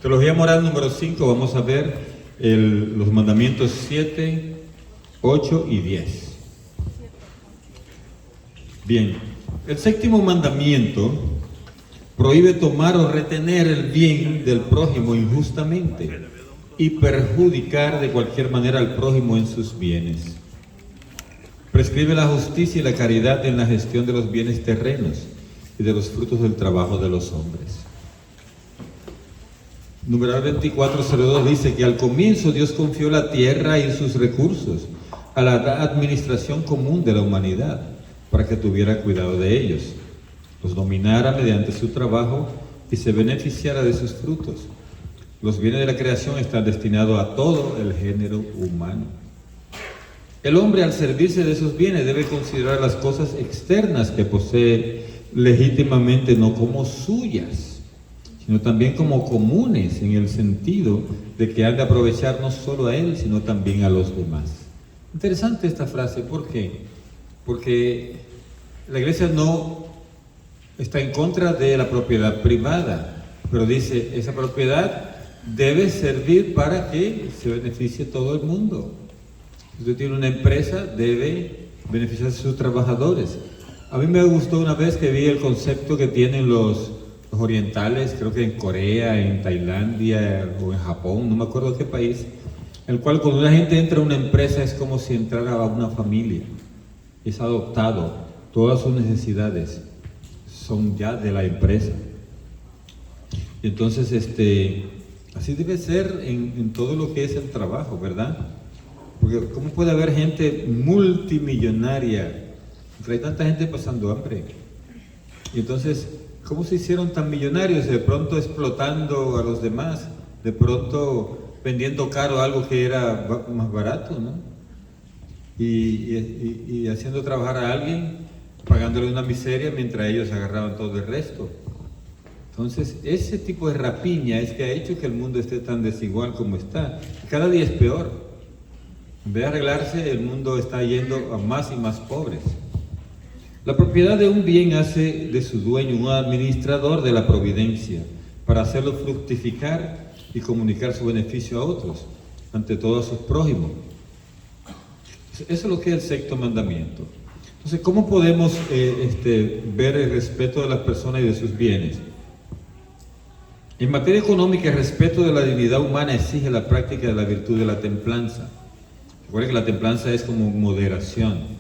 Teología moral número 5, vamos a ver los mandamientos 7, 8 y 10. Bien, el séptimo mandamiento prohíbe tomar o retener el bien del prójimo injustamente y perjudicar de cualquier manera al prójimo en sus bienes. Prescribe la justicia y la caridad en la gestión de los bienes terrenos y de los frutos del trabajo de los hombres. Numeral 2402 dice que al comienzo Dios confió la tierra y sus recursos a la administración común de la humanidad para que tuviera cuidado de ellos, los dominara mediante su trabajo y se beneficiara de sus frutos. Los bienes de la creación están destinados a todo el género humano. El hombre, al servirse de esos bienes, debe considerar las cosas externas que posee legítimamente no como suyas, sino también como comunes, en el sentido de que han de aprovechar no solo a él, sino también a los demás. Interesante esta frase, ¿por qué? Porque la Iglesia no está en contra de la propiedad privada, pero dice, esa propiedad debe servir para que se beneficie todo el mundo. Si usted tiene una empresa, debe beneficiar a sus trabajadores. A mí me gustó una vez que vi el concepto que tienen los orientales, creo que en Corea, en Tailandia o en Japón, no me acuerdo qué país, en el cual cuando una gente entra a una empresa es como si entrara a una familia, es adoptado, todas sus necesidades son ya de la empresa. Y entonces así debe ser en todo lo que es el trabajo, ¿verdad? Porque ¿cómo puede haber gente multimillonaria? Porque hay tanta gente pasando hambre. Y entonces, ¿cómo se hicieron tan millonarios? De pronto explotando a los demás, de pronto vendiendo caro algo que era más barato, ¿no? Y haciendo trabajar a alguien, pagándole una miseria mientras ellos agarraban todo el resto. Entonces, ese tipo de rapiña es que ha hecho que el mundo esté tan desigual como está. Cada día es peor. En vez de arreglarse, el mundo está yendo a más y más pobres. La propiedad de un bien hace de su dueño un administrador de la providencia para hacerlo fructificar y comunicar su beneficio a otros, ante todo a sus prójimos. Eso es lo que es el sexto mandamiento. Entonces, ¿cómo podemos ver el respeto de las personas y de sus bienes? En materia económica, el respeto de la dignidad humana exige la práctica de la virtud de la templanza. Recuerden que la templanza es como moderación.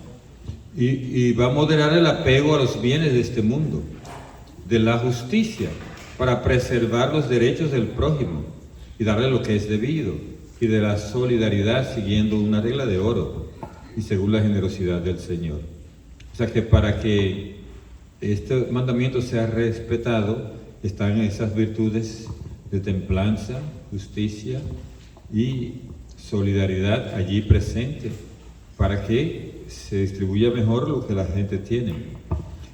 Y va a moderar el apego a los bienes de este mundo, de la justicia, para preservar los derechos del prójimo y darle lo que es debido, y de la solidaridad siguiendo una regla de oro y según la generosidad del Señor. O sea que para que este mandamiento sea respetado, están esas virtudes de templanza, justicia y solidaridad allí presente, para que se distribuya mejor lo que la gente tiene.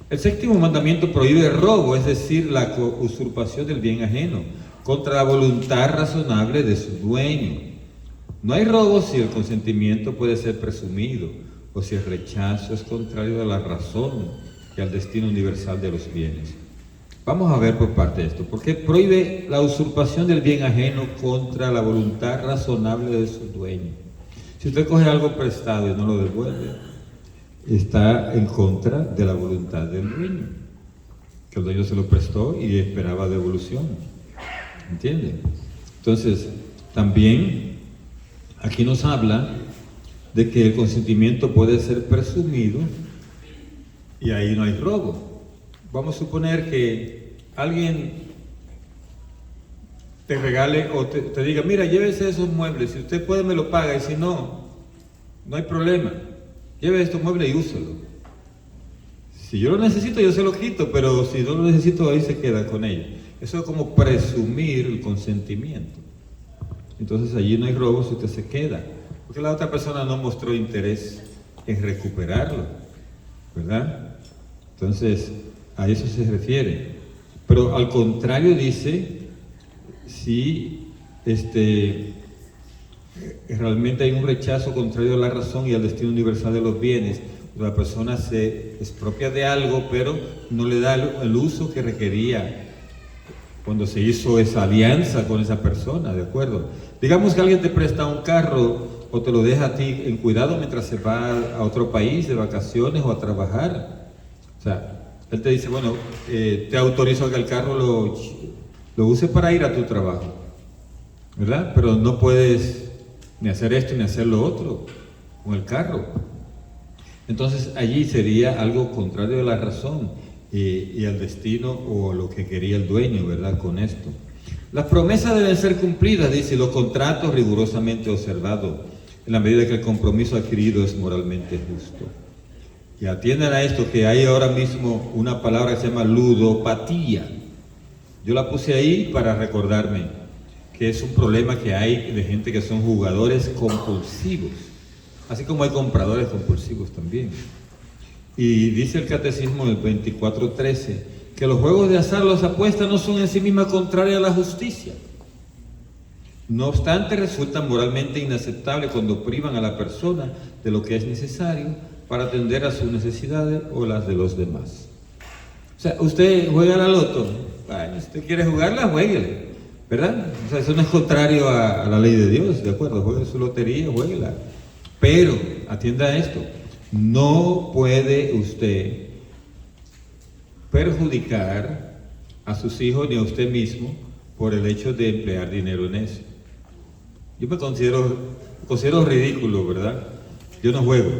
El séptimo mandamiento prohíbe el robo, es decir, la usurpación del bien ajeno, contra la voluntad razonable de su dueño. No hay robo si el consentimiento puede ser presumido, o si el rechazo es contrario a la razón y al destino universal de los bienes. Vamos a ver por parte de esto, porque prohíbe la usurpación del bien ajeno contra la voluntad razonable de su dueño. Si usted coge algo prestado y no lo devuelve, está en contra de la voluntad del dueño, que el dueño se lo prestó y esperaba devolución. ¿Entiende? Entonces, también aquí nos habla de que el consentimiento puede ser presumido y ahí no hay robo. Vamos a suponer que alguien te regale o te diga, mira, llévese esos muebles, si usted puede me lo paga, y si no, no hay problema, lleve estos muebles y úselo. Si yo lo necesito, yo se lo quito, pero si no lo necesito, ahí se queda con ellos. Eso es como presumir el consentimiento. Entonces allí no hay robo si usted se queda, porque la otra persona no mostró interés en recuperarlo, ¿verdad? Entonces, a eso se refiere. Pero al contrario dice, si realmente hay un rechazo contrario a la razón y al destino universal de los bienes, la persona se expropia de algo, pero no le da el uso que requería cuando se hizo esa alianza con esa persona, ¿de acuerdo? Digamos que alguien te presta un carro o te lo deja a ti en cuidado mientras se va a otro país de vacaciones o a trabajar. O sea, él te dice, bueno, te autorizo a que el carro lo use para ir a tu trabajo, ¿verdad? Pero no puedes ni hacer esto ni hacer lo otro con el carro. Entonces allí sería algo contrario a la razón y al destino o lo que quería el dueño, ¿verdad? Con esto. Las promesas deben ser cumplidas, dice, y los contratos rigurosamente observados, en la medida que el compromiso adquirido es moralmente justo. Y atiendan a esto, que hay ahora mismo una palabra que se llama ludopatía. Yo la puse ahí para recordarme que es un problema que hay de gente que son jugadores compulsivos, así como hay compradores compulsivos también. Y dice el Catecismo en el 24:13 que los juegos de azar, las apuestas, no son en sí mismas contrarias a la justicia. No obstante, resultan moralmente inaceptables cuando privan a la persona de lo que es necesario para atender a sus necesidades o las de los demás. O sea, usted juega a la loto, bueno, si usted quiere jugarla, jueguele, ¿verdad? O sea, eso no es contrario a la ley de Dios, ¿de acuerdo? Juegue su lotería, jueguela. Pero, atienda a esto, no puede usted perjudicar a sus hijos ni a usted mismo por el hecho de emplear dinero en eso. Yo me considero ridículo, ¿verdad? Yo no juego.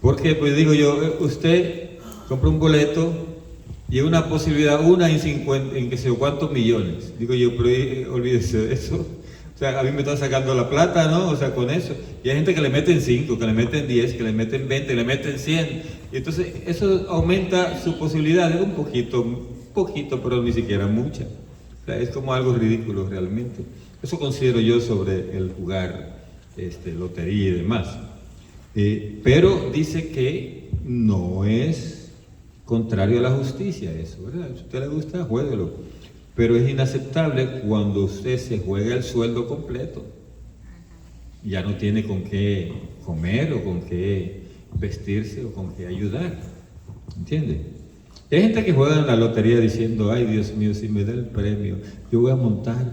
Porque, pues digo yo, usted compra un boleto y es una posibilidad, una en 50, en que sé yo cuántos millones. Digo yo, pero olvídese de eso. O sea, a mí me están sacando la plata, ¿no? O sea, con eso. Y hay gente que le meten 5, que le meten 10, que le meten 20, que le meten 100. Y entonces eso aumenta su posibilidad de un poquito, pero ni siquiera mucha. O sea, es como algo ridículo realmente. Eso considero yo sobre el jugar lotería y demás. Pero dice que no es contrario a la justicia eso, ¿verdad? Si a usted le gusta, juéguelo. Pero es inaceptable cuando usted se juega el sueldo completo. Ya no tiene con qué comer o con qué vestirse o con qué ayudar. ¿Entiende? Y hay gente que juega en la lotería diciendo, ay Dios mío, si me da el premio, yo voy a montar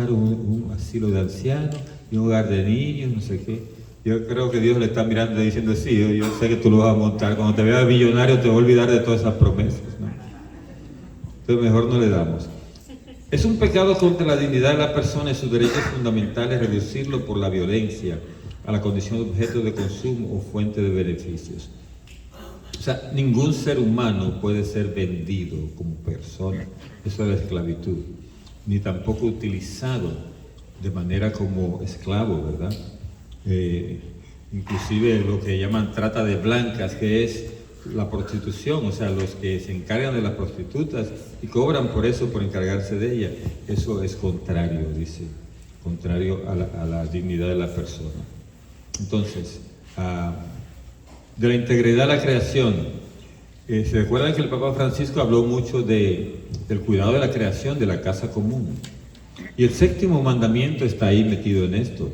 un asilo de ancianos y un hogar de niños, no sé qué. Yo creo que Dios le está mirando y diciendo, sí, yo sé que tú lo vas a montar. Cuando te veas millonario te vas a olvidar de todas esas promesas, ¿no? Entonces mejor no le damos. Es un pecado contra la dignidad de la persona y sus derechos fundamentales reducirlo por la violencia a la condición de objeto de consumo o fuente de beneficios. O sea, ningún ser humano puede ser vendido como persona, eso es la esclavitud, ni tampoco utilizado de manera como esclavo, ¿verdad? Inclusive lo que llaman trata de blancas, que es la prostitución, o sea, los que se encargan de las prostitutas y cobran por eso, por encargarse de ellas, eso es contrario, dice, contrario a la dignidad de la persona. Entonces, de la integridad de la creación, se recuerdan que el Papa Francisco habló mucho del cuidado de la creación, de la casa común, y el séptimo mandamiento está ahí metido en esto,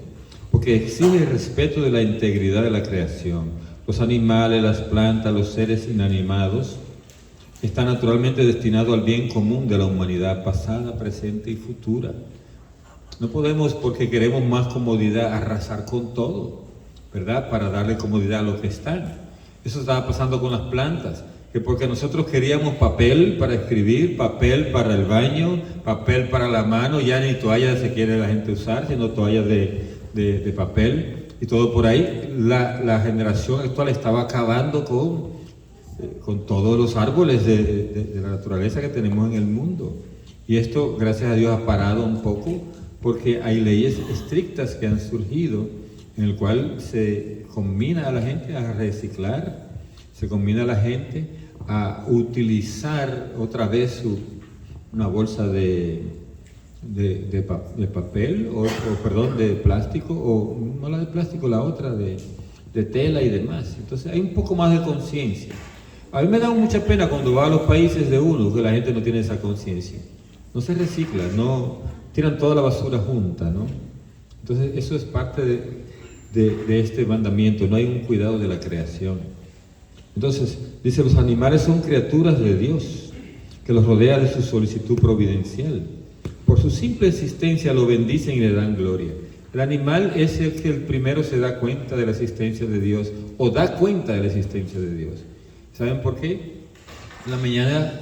porque exige el respeto de la integridad de la creación. Los animales, las plantas, los seres inanimados están naturalmente destinados al bien común de la humanidad pasada, presente y futura. No podemos, porque queremos más comodidad, arrasar con todo, ¿verdad? Para darle comodidad a los que están. Eso estaba pasando con las plantas, que porque nosotros queríamos papel para escribir, papel para el baño, papel para la mano, ya ni toallas se quiere la gente usar, sino toallas de papel. Y todo por ahí, la generación actual estaba acabando con todos los árboles de la naturaleza que tenemos en el mundo. Y esto, gracias a Dios, ha parado un poco, porque hay leyes estrictas que han surgido, en el cual se combina a la gente a reciclar, se combina a la gente a utilizar otra vez una bolsa de papel, perdón, de plástico, o no la de plástico, la otra de tela y demás. Entonces hay un poco más de conciencia. A mí me da mucha pena cuando va a los países de uno que la gente no tiene esa conciencia. No se recicla, no tiran toda la basura junta, ¿no? Entonces eso es parte de este mandamiento, no hay un cuidado de la creación. Entonces, dice, los animales son criaturas de Dios. que los rodea de su solicitud providencial. Por su simple existencia lo bendicen y le dan gloria. El animal es el que el primero se da cuenta de la existencia de Dios, o da cuenta de la existencia de Dios. ¿Saben por qué? En la mañana,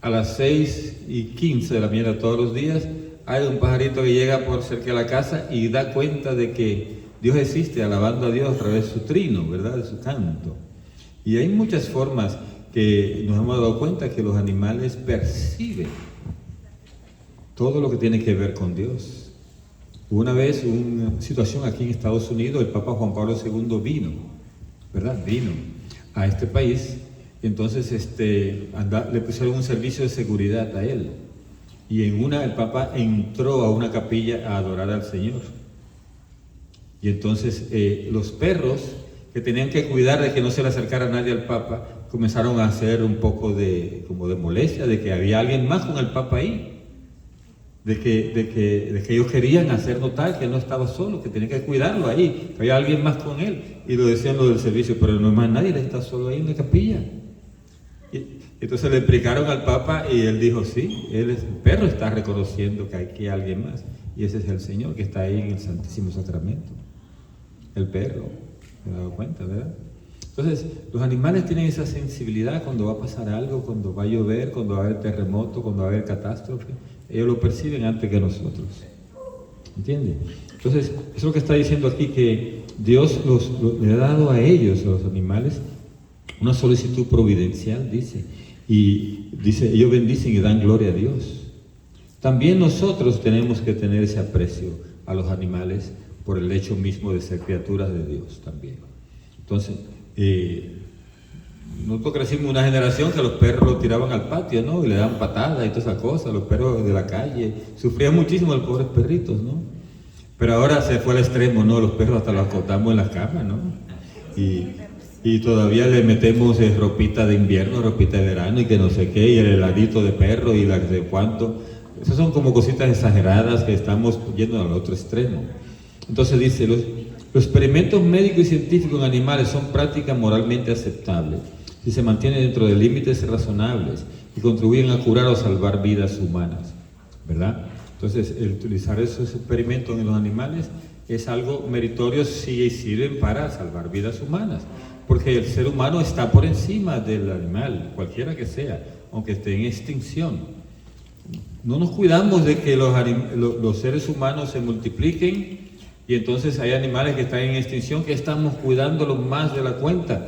a las 6:15 de la mañana todos los días, hay un pajarito que llega por cerca de la casa y da cuenta de que Dios existe, alabando a Dios a través de su trino, ¿verdad? De su canto. Y hay muchas formas que nos hemos dado cuenta que los animales perciben todo lo que tiene que ver con Dios. Una vez, una situación aquí en Estados Unidos, el Papa Juan Pablo II vino, ¿verdad? Vino a este país, y entonces le pusieron un servicio de seguridad a él. Y el Papa entró a una capilla a adorar al Señor. Y entonces los perros que tenían que cuidar de que no se le acercara nadie al Papa, comenzaron a hacer un poco como de molestia, de que había alguien más con el Papa ahí. De que ellos querían hacer notar que él no estaba solo, que tenían que cuidarlo ahí, que había alguien más con él. Y lo decían lo del servicio, pero no es más nadie, él está solo ahí en la capilla. Y entonces le explicaron al Papa y él dijo, sí, el perro está reconociendo que aquí hay alguien más. Y ese es el Señor que está ahí en el Santísimo Sacramento. El perro, ¿se ha dado cuenta, verdad? Entonces, los animales tienen esa sensibilidad cuando va a pasar algo, cuando va a llover, cuando va a haber terremoto, cuando va a haber catástrofe. Ellos lo perciben antes que nosotros. ¿Entienden? Entonces, eso es lo que está diciendo aquí, que Dios le ha dado a ellos, a los animales, una solicitud providencial, dice. Y dice, ellos bendicen y dan gloria a Dios. También nosotros tenemos que tener ese aprecio a los animales por el hecho mismo de ser criaturas de Dios también. Entonces, nosotros crecimos una generación que los perros los tiraban al patio, ¿no? Y le daban patadas y todas esas cosas, los perros de la calle. Sufrían muchísimo los pobres perritos, ¿no? Pero ahora se fue al extremo, ¿no? Los perros hasta los acostamos en las camas, ¿no? Y todavía le metemos ropita de invierno, ropita de verano y que no sé qué, y el heladito de perro y la de cuánto. Esas son como cositas exageradas que estamos yendo al otro extremo. Entonces dice, los experimentos médicos y científicos en animales son prácticas moralmente aceptables si se mantienen dentro de límites razonables y contribuyen a curar o salvar vidas humanas, ¿verdad? Entonces, el utilizar esos experimentos en los animales es algo meritorio si sirven para salvar vidas humanas, porque el ser humano está por encima del animal, cualquiera que sea, aunque esté en extinción. No nos cuidamos de que los seres humanos se multipliquen y entonces hay animales que están en extinción que estamos cuidándolos más de la cuenta.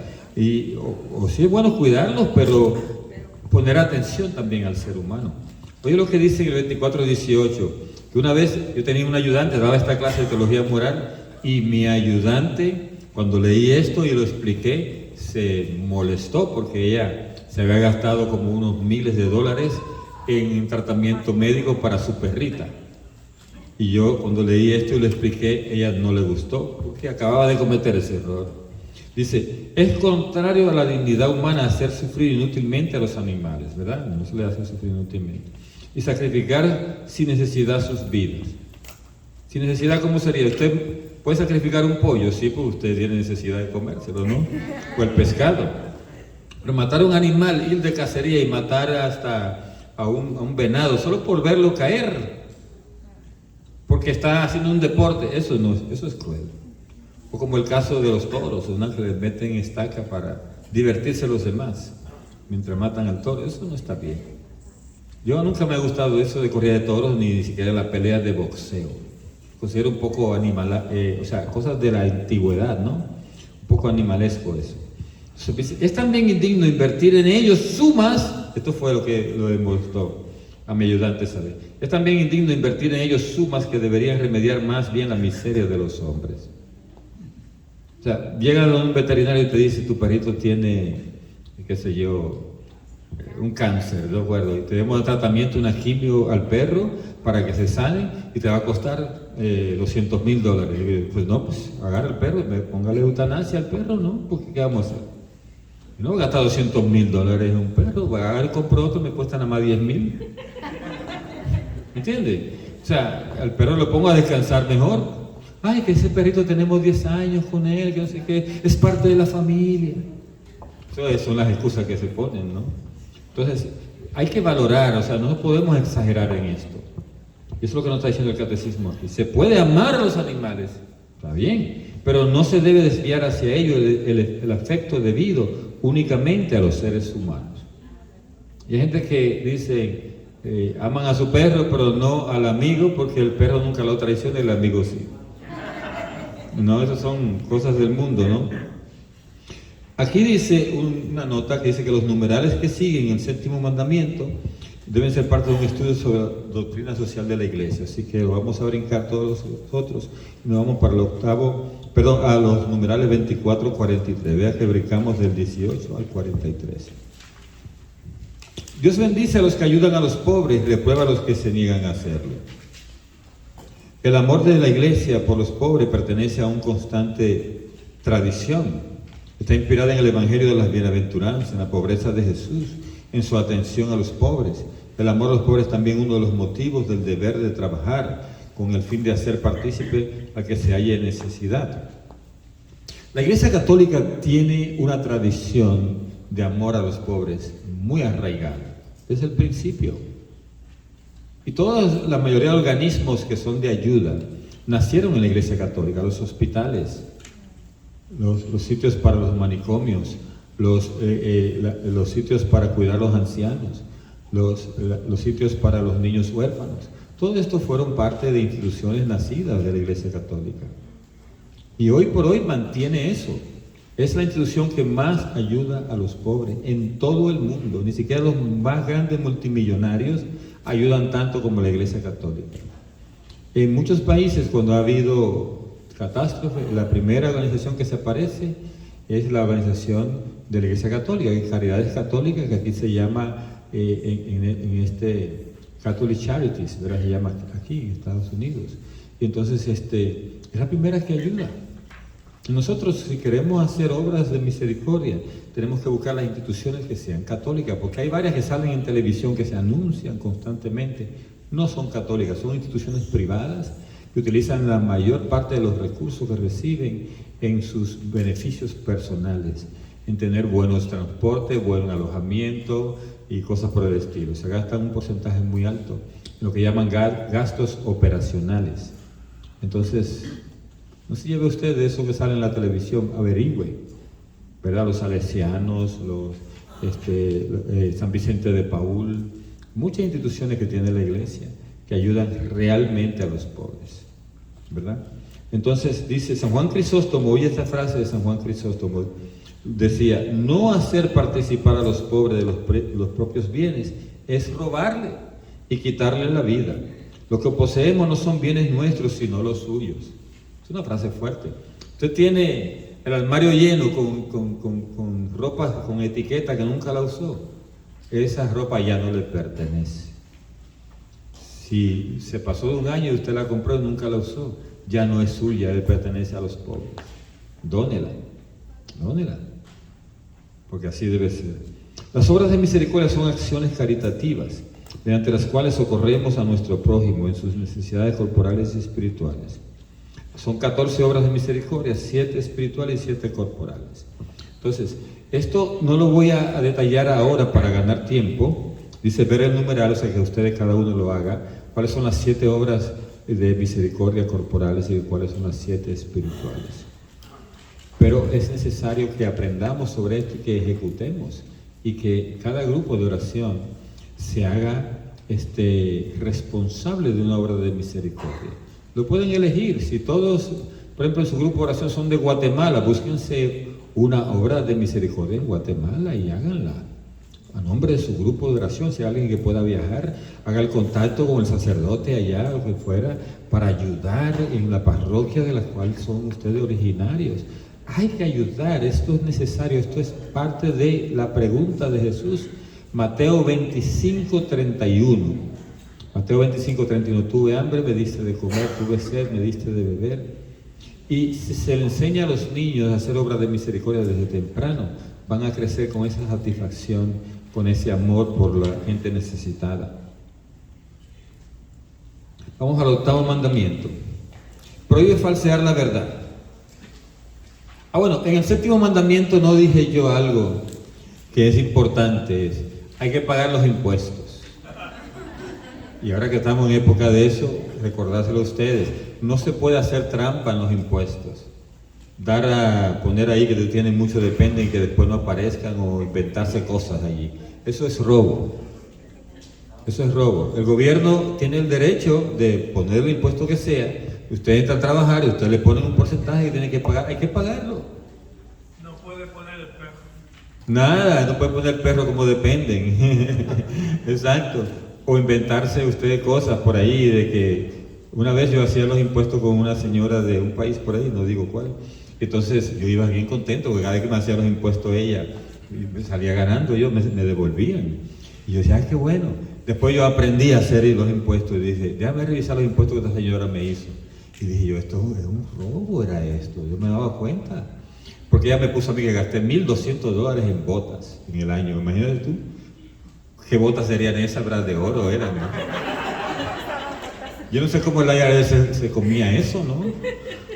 O sí es bueno cuidarlos, pero poner atención también al ser humano. Oye lo que dice en el 24:18, que una vez yo tenía un ayudante, daba esta clase de teología moral, y mi ayudante, cuando leí esto y lo expliqué, se molestó porque ella se había gastado como unos miles de dólares en tratamiento médico para su perrita. Y yo cuando leí esto y lo expliqué, ella no le gustó, porque acababa de cometer ese error. Dice, es contrario a la dignidad humana hacer sufrir inútilmente a los animales, ¿verdad? No se le hace sufrir inútilmente. Y sacrificar sin necesidad sus vidas. Sin necesidad, ¿cómo sería? Usted puede sacrificar un pollo, sí, pues usted tiene necesidad de comérselo, ¿no? O el pescado. Pero matar un animal, ir de cacería y matar hasta a un venado, solo por verlo caer, porque está haciendo un deporte, eso es cruel. O como el caso de los toros, que les meten estaca para divertirse a los demás, mientras matan al toro, eso no está bien. Yo nunca me ha gustado eso de corrida de toros, ni siquiera la pelea de boxeo. Considero un poco animal, cosas de la antigüedad, ¿no? Un poco animalesco eso. Es también indigno invertir en ellos sumas, esto fue lo que lo demostró a mi ayudante saber. Es también indigno invertir en ellos sumas que deberían remediar más bien la miseria de los hombres. O sea, llega un veterinario y te dice, tu perrito tiene, qué sé yo, un cáncer, ¿de acuerdo? Y te damos un tratamiento, una quimio al perro para que se sane y te va a costar $200,000. Pues no, pues agarra el perro, póngale eutanasia al perro, ¿no? Porque ¿qué vamos a hacer? No voy a gastar $200,000 en un perro, voy a agarrar y compro otro, me cuesta nada más $10,000. ¿Entiendes? O sea, al perro lo pongo a descansar mejor. Ay, que ese perrito tenemos 10 años con él, que no sé qué, es parte de la familia. Esas son las excusas que se ponen, ¿no? Entonces, hay que valorar, o sea, no podemos exagerar en esto. Eso es lo que nos está diciendo el catecismo aquí. Se puede amar a los animales, está bien, pero no se debe desviar hacia ellos el afecto debido únicamente a los seres humanos. Y hay gente que dice, aman a su perro, pero no al amigo, porque el perro nunca lo traiciona y el amigo sí. No, esas son cosas del mundo, ¿no? Aquí dice una nota que dice que los numerales que siguen el séptimo mandamiento deben ser parte de un estudio sobre la doctrina social de la Iglesia. Así que lo vamos a brincar todos nosotros y nos vamos para a los numerales 24, 43. Vea que brincamos del 18 al 43. Dios bendice a los que ayudan a los pobres y reprueba a los que se niegan a hacerlo. El amor de la Iglesia por los pobres pertenece a una constante tradición. Está inspirada en el Evangelio de las Bienaventuranzas, en la pobreza de Jesús, en su atención a los pobres. El amor a los pobres es también uno de los motivos del deber de trabajar con el fin de hacer partícipe a que se halle en necesidad. La Iglesia Católica tiene una tradición de amor a los pobres muy arraigada, desde el principio. Y la mayoría de organismos que son de ayuda nacieron en la Iglesia Católica, los hospitales, los sitios para los manicomios, los sitios para cuidar a los ancianos, los sitios para los niños huérfanos. Todo esto fueron parte de instituciones nacidas de la Iglesia Católica. Y hoy por hoy mantiene eso. Es la institución que más ayuda a los pobres en todo el mundo. Ni siquiera los más grandes multimillonarios ayudan tanto como la Iglesia Católica. En muchos países, cuando ha habido catástrofe, la primera organización que se aparece es la organización de la Iglesia Católica, Caridades Católicas, que aquí se llama Catholic Charities, ¿verdad? Se llama aquí en Estados Unidos. Y entonces es la primera que ayuda. Nosotros, si queremos hacer obras de misericordia, tenemos que buscar las instituciones que sean católicas, porque hay varias que salen en televisión que se anuncian constantemente, no son católicas, son instituciones privadas que utilizan la mayor parte de los recursos que reciben en sus beneficios personales, en tener buenos transportes, buen alojamiento y cosas por el estilo. Se gastan un porcentaje muy alto, lo que llaman gastos operacionales. Entonces, no se lleve usted de eso que sale en la televisión, averigüe, ¿verdad? Los salesianos, San Vicente de Paúl, muchas instituciones que tiene la Iglesia que ayudan realmente a los pobres, ¿verdad? Entonces dice San Juan Crisóstomo, oye esta frase de San Juan Crisóstomo, decía, no hacer participar a los pobres de los propios bienes es robarle y quitarle la vida. Lo que poseemos no son bienes nuestros, sino los suyos. Es una frase fuerte. Usted tiene el armario lleno con ropa con etiqueta que nunca la usó. Esa ropa ya no le pertenece. Si se pasó de un año y usted la compró y nunca la usó, ya no es suya, le pertenece a los pobres. Dónela, porque así debe ser. Las obras de misericordia son acciones caritativas, mediante las cuales socorremos a nuestro prójimo en sus necesidades corporales y espirituales. Son 14 obras de misericordia, 7 espirituales y 7 corporales. Entonces, esto no lo voy a detallar ahora para ganar tiempo. Dice ver el numeral, o sea que ustedes cada uno lo haga. ¿Cuáles son las 7 obras de misericordia corporales y cuáles son las 7 espirituales? Pero es necesario que aprendamos sobre esto y que ejecutemos. Y que cada grupo de oración se haga responsable de una obra de misericordia. Lo pueden elegir. Si todos, por ejemplo, en su grupo de oración son de Guatemala, búsquense una obra de misericordia en Guatemala y háganla a nombre de su grupo de oración. Si hay alguien que pueda viajar, haga el contacto con el sacerdote allá o que fuera para ayudar en la parroquia de la cual son ustedes originarios. Hay que ayudar, esto es necesario, esto es parte de la pregunta de Jesús. Mateo 25:31. Mateo 25:31, tuve hambre, me diste de comer, tuve sed, me diste de beber. Y si se le enseña a los niños a hacer obras de misericordia desde temprano, van a crecer con esa satisfacción, con ese amor por la gente necesitada. Vamos al 8º mandamiento. Prohíbe falsear la verdad. Bueno, en el 7º mandamiento no dije yo algo que es importante. hay que pagar los impuestos. Y ahora que estamos en época de eso, recordárselo a ustedes, no se puede hacer trampa en los impuestos. Poner ahí que te tienen mucho dependen y que después no aparezcan o inventarse cosas allí. Eso es robo. Eso es robo. El gobierno tiene el derecho de poner el impuesto que sea. Usted entra a trabajar y usted le pone un porcentaje que tiene que pagar. Hay que pagarlo. No puede poner el perro. Nada, no puede poner el perro como dependen. Exacto. O inventarse usted cosas por ahí de que una vez yo hacía los impuestos con una señora de un país por ahí, no digo cuál. Entonces yo iba bien contento porque cada vez que me hacía los impuestos ella me salía ganando, me devolvían. Y yo decía, ay, qué bueno. Después yo aprendí a hacer los impuestos y dije, déjame revisar los impuestos que esta señora me hizo. Y dije yo, esto es un robo, era esto. Yo me daba cuenta. Porque ella me puso a mí que gasté $1,200 en botas en el año. Imagínate tú, ¿qué botas serían esas? ¿Verdad? De oro eran, ¿no? Yo no sé cómo el IRS se comía eso, ¿no?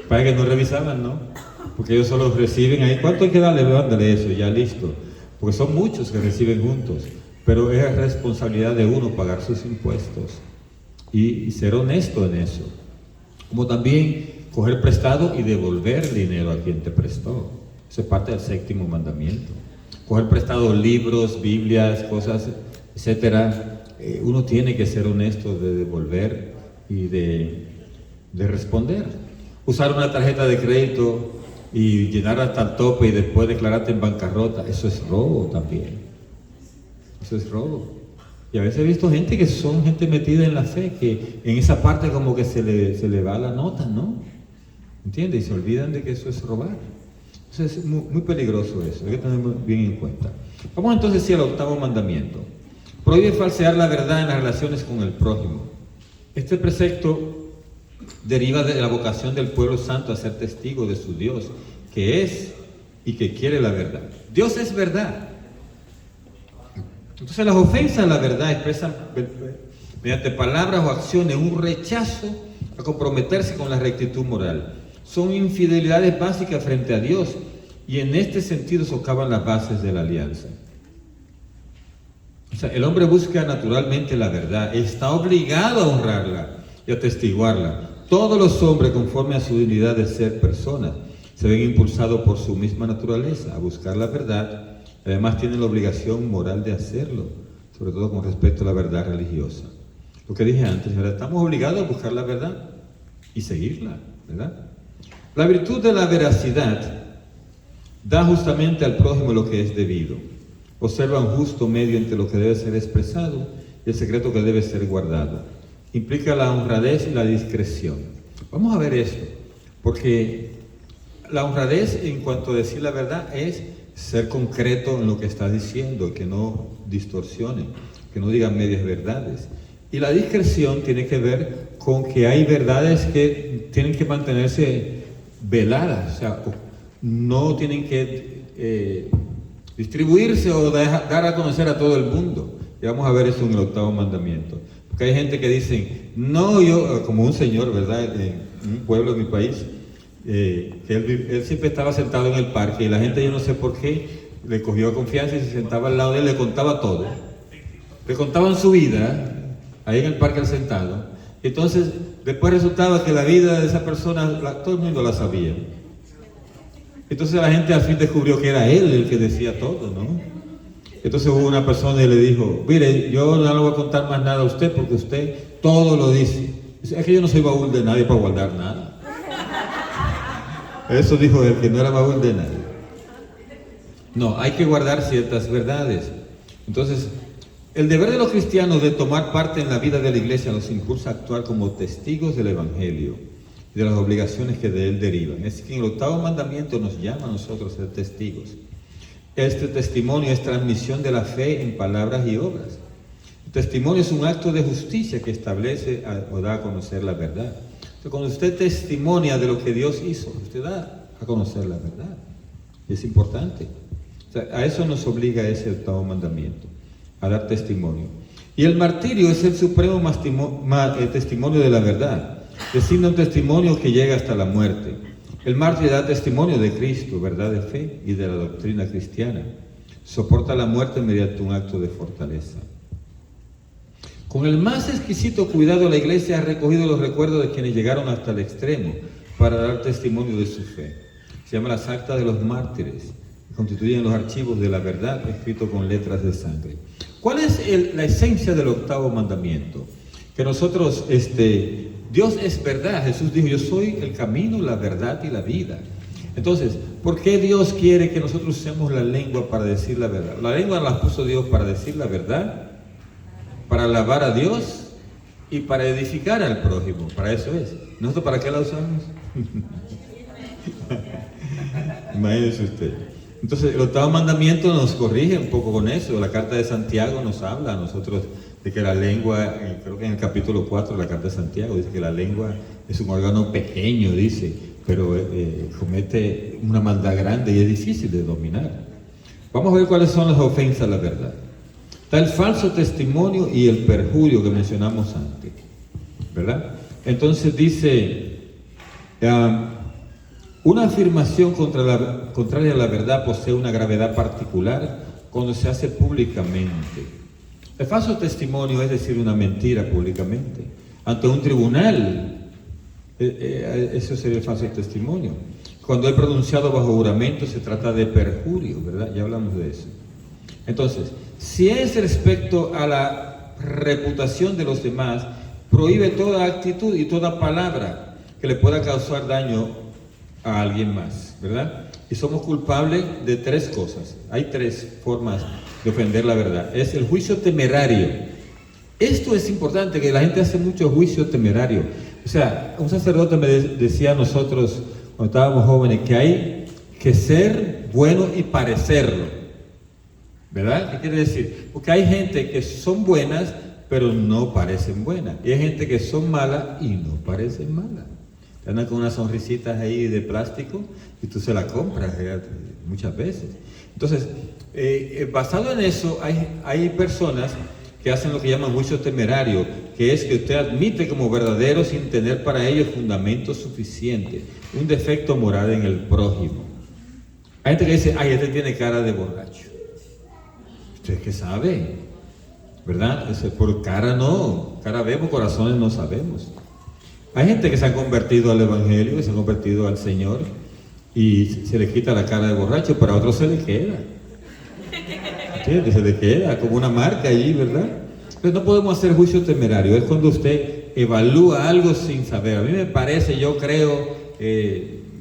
Para que no revisaban, ¿no? Porque ellos solo reciben ahí. ¿Cuánto hay que darle? Mándale eso, ya listo. Porque son muchos que reciben juntos. Pero es responsabilidad de uno pagar sus impuestos y ser honesto en eso. Como también coger prestado y devolver el dinero a quien te prestó. Eso es parte del 7º mandamiento. Coger prestado libros, Biblias, cosas, etcétera. Uno tiene que ser honesto de devolver y de responder. Usar una tarjeta de crédito y llenar hasta el tope y después declararte en bancarrota, eso es robo también. Eso es robo. Y a veces he visto gente que son gente metida en la fe, que en esa parte como que se le va la nota, ¿no? ¿Entiendes? Y se olvidan de que eso es robar. Entonces es muy peligroso eso, hay que tenerlo bien en cuenta. Vamos entonces sí al 8º mandamiento. Prohíbe falsear la verdad en las relaciones con el prójimo. Este precepto deriva de la vocación del pueblo santo a ser testigo de su Dios, que es y que quiere la verdad. Dios es verdad. Entonces las ofensas a la verdad expresan mediante palabras o acciones un rechazo a comprometerse con la rectitud moral. Son infidelidades básicas frente a Dios y en este sentido socavan las bases de la alianza. O sea, el hombre busca naturalmente la verdad, está obligado a honrarla y a atestiguarla. Todos los hombres, conforme a su dignidad de ser personas, se ven impulsados por su misma naturaleza a buscar la verdad. Además tienen la obligación moral de hacerlo, sobre todo con respecto a la verdad religiosa. Lo que dije antes, ¿verdad? Estamos obligados a buscar la verdad y seguirla, ¿verdad? La virtud de la veracidad da justamente al prójimo lo que es debido. Observa un justo medio entre lo que debe ser expresado y el secreto que debe ser guardado. Implica la honradez y la discreción. Vamos a ver esto, porque la honradez en cuanto a decir la verdad es ser concreto en lo que está diciendo, que no distorsione, que no diga medias verdades. Y la discreción tiene que ver con que hay verdades que tienen que mantenerse veladas, o sea, no tienen que distribuirse o dar a conocer a todo el mundo. Y vamos a ver eso en el 8º mandamiento. Porque hay gente que dice, no, yo, como un señor, ¿verdad?, en un pueblo de mi país, que él siempre estaba sentado en el parque y la gente, yo no sé por qué, le cogió confianza y se sentaba al lado de él, le contaba todo. Le contaban su vida, ahí en el parque al sentado. Y entonces, después resultaba que la vida de esa persona, todo el mundo la sabía. Entonces la gente al fin descubrió que era él el que decía todo, ¿no? Entonces hubo una persona y le dijo, mire, yo no le voy a contar más nada a usted porque usted todo lo dice. Dice, es que yo no soy baúl de nadie para guardar nada. Eso dijo él, que no era baúl de nadie. No, hay que guardar ciertas verdades. Entonces, el deber de los cristianos de tomar parte en la vida de la iglesia nos impulsa a actuar como testigos del Evangelio y de las obligaciones que de él derivan. Es que en el 8º mandamiento nos llama a nosotros a ser testigos. Este testimonio es transmisión de la fe en palabras y obras. El testimonio es un acto de justicia que establece o da a conocer la verdad. Entonces, cuando usted testimonia de lo que Dios hizo, usted da a conocer la verdad. Y es importante. O sea, a eso nos obliga ese 8º mandamiento, a dar testimonio. Y el martirio es el supremo testimonio de la verdad. Designa un testimonio que llega hasta la muerte. El mártir da testimonio de Cristo, verdad de fe y de la doctrina cristiana. soporta la muerte mediante un acto de fortaleza. Con el más exquisito cuidado, la Iglesia ha recogido los recuerdos de quienes llegaron hasta el extremo para dar testimonio de su fe. Se llama las actas de los mártires, que constituyen los archivos de la verdad, escritos con letras de sangre. ¿Cuál es la esencia del octavo mandamiento? Que nosotros, Dios es verdad. Jesús dijo, yo soy el camino, la verdad y la vida. Entonces, ¿por qué Dios quiere que nosotros usemos la lengua para decir la verdad? La lengua la puso Dios para decir la verdad, para alabar a Dios y para edificar al prójimo. Para eso es. ¿Nosotros para qué la usamos? Imagínese usted. Entonces, el octavo mandamiento nos corrige un poco con eso. La carta de Santiago nos habla a nosotros de que la lengua, creo que en el capítulo 4 de la carta de Santiago, dice que la lengua es un órgano pequeño, dice, pero comete una maldad grande y es difícil de dominar. Vamos a ver cuáles son las ofensas a la verdad. Está el falso testimonio y el perjurio que mencionamos antes, ¿verdad? Entonces dice, una afirmación contraria a la verdad posee una gravedad particular cuando se hace públicamente. El falso testimonio es decir una mentira públicamente. Ante un tribunal, eso sería el falso testimonio. Cuando es pronunciado bajo juramento se trata de perjurio, ¿verdad? Ya hablamos de eso. Entonces, si es respecto a la reputación de los demás, prohíbe toda actitud y toda palabra que le pueda causar daño a alguien más, ¿verdad? Y somos culpables de tres cosas. Hay tres formas de ofender la verdad. Es el juicio temerario. Esto es importante, que la gente hace mucho juicio temerario. O sea, un sacerdote me decía a nosotros, cuando estábamos jóvenes, que hay que ser bueno y parecerlo, ¿verdad? ¿Qué quiere decir? Porque hay gente que son buenas, pero no parecen buenas. Y hay gente que son malas y no parecen malas. Te andan con unas sonrisitas ahí de plástico y tú se la compras muchas veces. Entonces, basado en eso, hay personas que hacen lo que llaman juicio temerario, que es que usted admite como verdadero sin tener para ello fundamento suficiente, un defecto moral en el prójimo. Hay gente que dice, ay, este tiene cara de borracho. ¿Usted qué sabe? ¿Verdad? Por cara no, cara vemos, corazones no sabemos. Hay gente que se ha convertido al Evangelio, que se ha convertido al Señor y se le quita la cara de borracho, pero a otros se le queda. ¿Entiendes? Se le queda como una marca allí, ¿verdad? Pero no podemos hacer juicio temerario. Es cuando usted evalúa algo sin saber. A mí me parece, yo creo,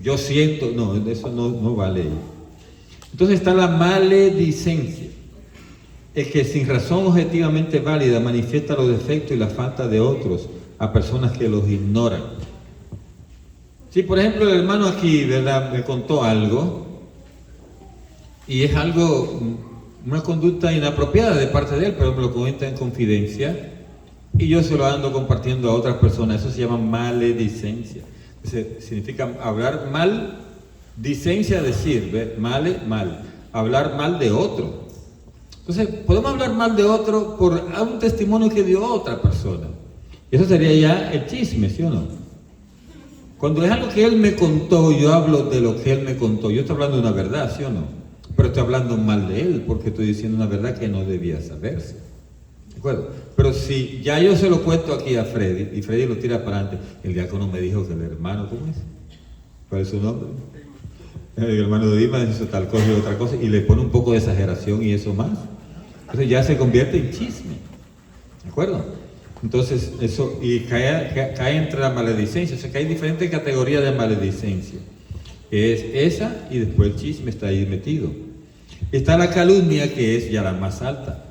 yo siento. No, eso no vale. Entonces está la maledicencia. Es que sin razón objetivamente válida manifiesta los defectos y la falta de otros a personas que los ignoran. Si por ejemplo el hermano aquí, ¿verdad?, me contó algo y es algo, una conducta inapropiada de parte de él, pero me lo cuenta en confidencia y yo se lo ando compartiendo a otras personas. Eso se llama maledicencia. Significa hablar mal, dicencia, decir, ¿ve? Mal, hablar mal de otro. Entonces, podemos hablar mal de otro por un testimonio que dio otra persona. Eso sería ya el chisme, ¿sí o no? Cuando es algo que él me contó, yo hablo de lo que él me contó. Yo estoy hablando de una verdad, ¿sí o no? Pero estoy hablando mal de él porque estoy diciendo una verdad que no debía saberse. ¿De acuerdo? Pero si ya yo se lo cuento aquí a Freddy y Freddy lo tira para adelante, el diácono me dijo que el hermano, ¿cómo es? ¿Cuál es su nombre? El hermano de Dimas hizo tal cosa y otra cosa y le pone un poco de exageración y eso más. Entonces ya se convierte en chisme. ¿De acuerdo? Entonces eso, y cae entre la maledicencia. O sea que hay diferentes categorías de maledicencia. Es esa y después el chisme está ahí metido. Está la calumnia, que es ya la más alta,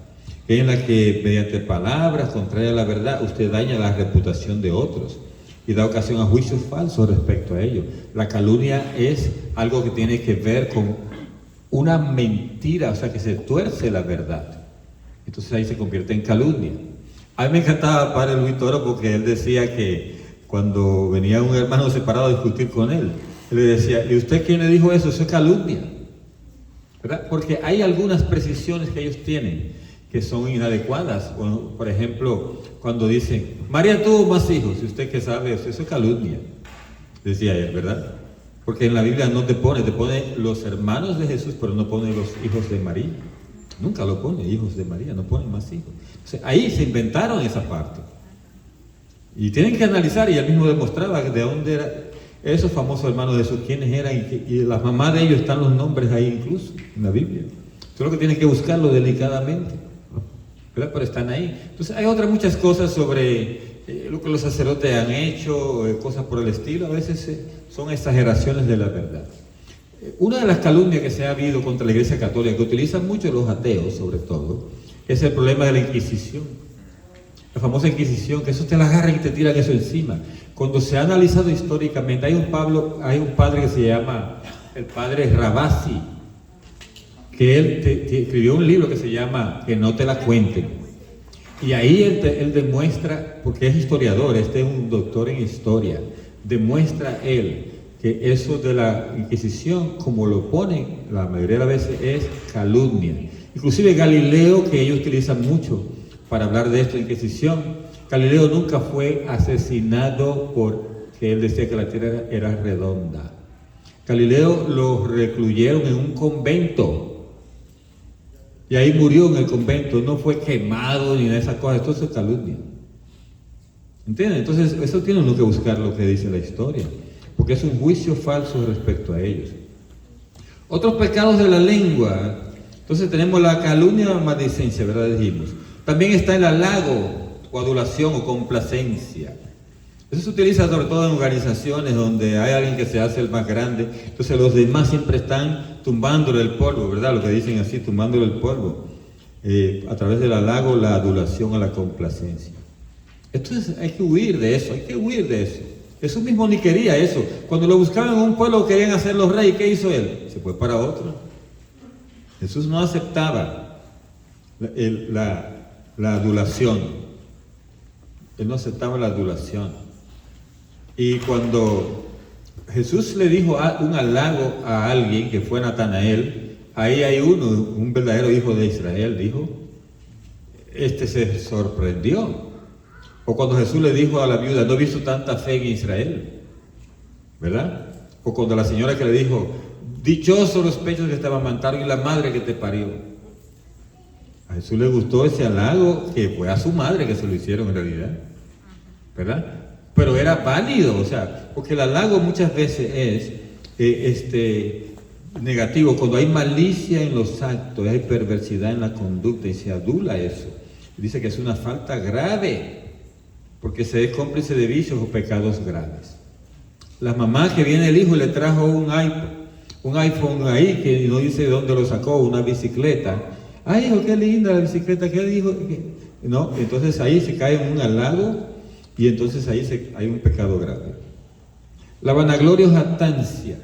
que es en la que mediante palabras contrarias a la verdad usted daña la reputación de otros y da ocasión a juicios falsos respecto a ello. La calumnia es algo que tiene que ver con una mentira, o sea que se tuerce la verdad. Entonces ahí se convierte en calumnia. A mí me encantaba Padre Luis Toro porque él decía que cuando venía un hermano separado a discutir con él, él le decía, ¿y usted quién le dijo eso? Eso es calumnia, ¿verdad? Porque hay algunas precisiones que ellos tienen que son inadecuadas. Por ejemplo, cuando dicen, María tuvo más hijos, ¿y usted qué sabe? Eso es calumnia, decía él, ¿verdad? Porque en la Biblia no te pone los hermanos de Jesús, pero no pone los hijos de María. Nunca lo pone, hijos de María, no pone más hijos. O sea, ahí se inventaron esa parte. Y tienen que analizar, y él mismo demostraba de dónde eran esos famosos hermanos de Jesús, quiénes eran, y las mamás de ellos están los nombres ahí incluso, en la Biblia. Solo que tienen que buscarlo delicadamente, ¿verdad? Pero están ahí. Entonces hay otras muchas cosas sobre lo que los sacerdotes han hecho, cosas por el estilo, a veces son exageraciones de la verdad. Una de las calumnias que se ha habido contra la Iglesia Católica, que utilizan mucho los ateos sobre todo, es el problema de la Inquisición. La famosa Inquisición, que eso te la agarran y te tiran eso encima. Cuando se ha analizado históricamente, hay un padre que se llama el padre Rabasi, que él escribió un libro que se llama Que no te la cuenten. Y ahí él demuestra, porque es historiador, es un doctor en historia, demuestra él que eso de la Inquisición, como lo ponen la mayoría de las veces, es calumnia. Inclusive Galileo, que ellos utilizan mucho para hablar de esto de Inquisición, Galileo nunca fue asesinado porque él decía que la tierra era redonda. Galileo lo recluyeron en un convento y ahí murió en el convento, no fue quemado ni nada de esas cosas. Esto es calumnia, ¿entienden? Entonces eso tiene uno que buscar lo que dice la historia, porque es un juicio falso respecto a ellos. Otros pecados de la lengua. Entonces tenemos la calumnia o maldicencia, ¿verdad? Dijimos. También está el halago o adulación o complacencia. Eso se utiliza sobre todo en organizaciones donde hay alguien que se hace el más grande, entonces los demás siempre están tumbándole el polvo, ¿verdad? Lo que dicen así, tumbándole el polvo. A través del halago, la adulación o la complacencia. Entonces hay que huir de eso, hay que huir de eso. Jesús mismo ni quería eso. Cuando lo buscaban en un pueblo querían hacerlo rey, ¿qué hizo él? Se fue para otro. Jesús no aceptaba la adulación. Él no aceptaba la adulación. Y cuando Jesús le dijo un halago a alguien que fue Natanael, ahí hay un verdadero hijo de Israel, dijo, se sorprendió. O cuando Jesús le dijo a la viuda, no he visto tanta fe en Israel, ¿verdad? O cuando la señora que le dijo, dichosos los pechos que te amamantaron y la madre que te parió. A Jesús le gustó ese halago, que fue a su madre que se lo hicieron en realidad, ¿verdad? Pero era válido, o sea, porque el halago muchas veces es negativo, cuando hay malicia en los actos, hay perversidad en la conducta y se adula eso. Dice que es una falta grave, porque se es cómplice de vicios o pecados graves. La mamá que viene el hijo y le trajo un iPhone ahí, que no dice de dónde lo sacó, una bicicleta. Ay, hijo, qué linda la bicicleta, ¿qué dijo? No, entonces ahí se cae en un halago y entonces ahí hay un pecado grave. La vanagloria o jactancia.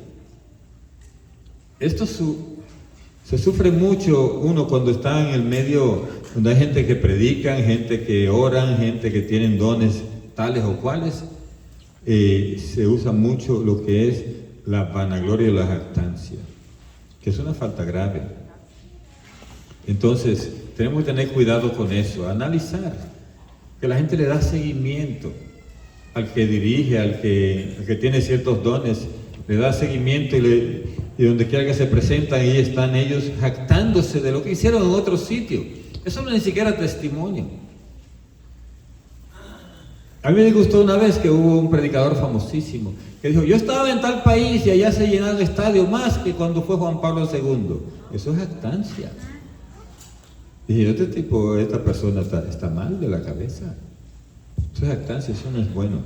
Esto se sufre mucho uno cuando está en el medio, donde hay gente que predican, gente que oran, gente que tienen dones tales o cuales. Se usa mucho lo que es la vanagloria o la jactancia, que es una falta grave. Entonces, tenemos que tener cuidado con eso, analizar, que la gente le da seguimiento al que dirige, al que tiene ciertos dones, le da seguimiento y donde quiera que se presentan, ahí están ellos jactándose de lo que hicieron en otro sitio. Eso no es ni siquiera testimonio. A mí me gustó una vez que hubo un predicador famosísimo que dijo, yo estaba en tal país y allá se llenaba el estadio más que cuando fue Juan Pablo II. Eso es jactancia. Dije, esta persona está mal de la cabeza. Eso es jactancia, eso no es bueno.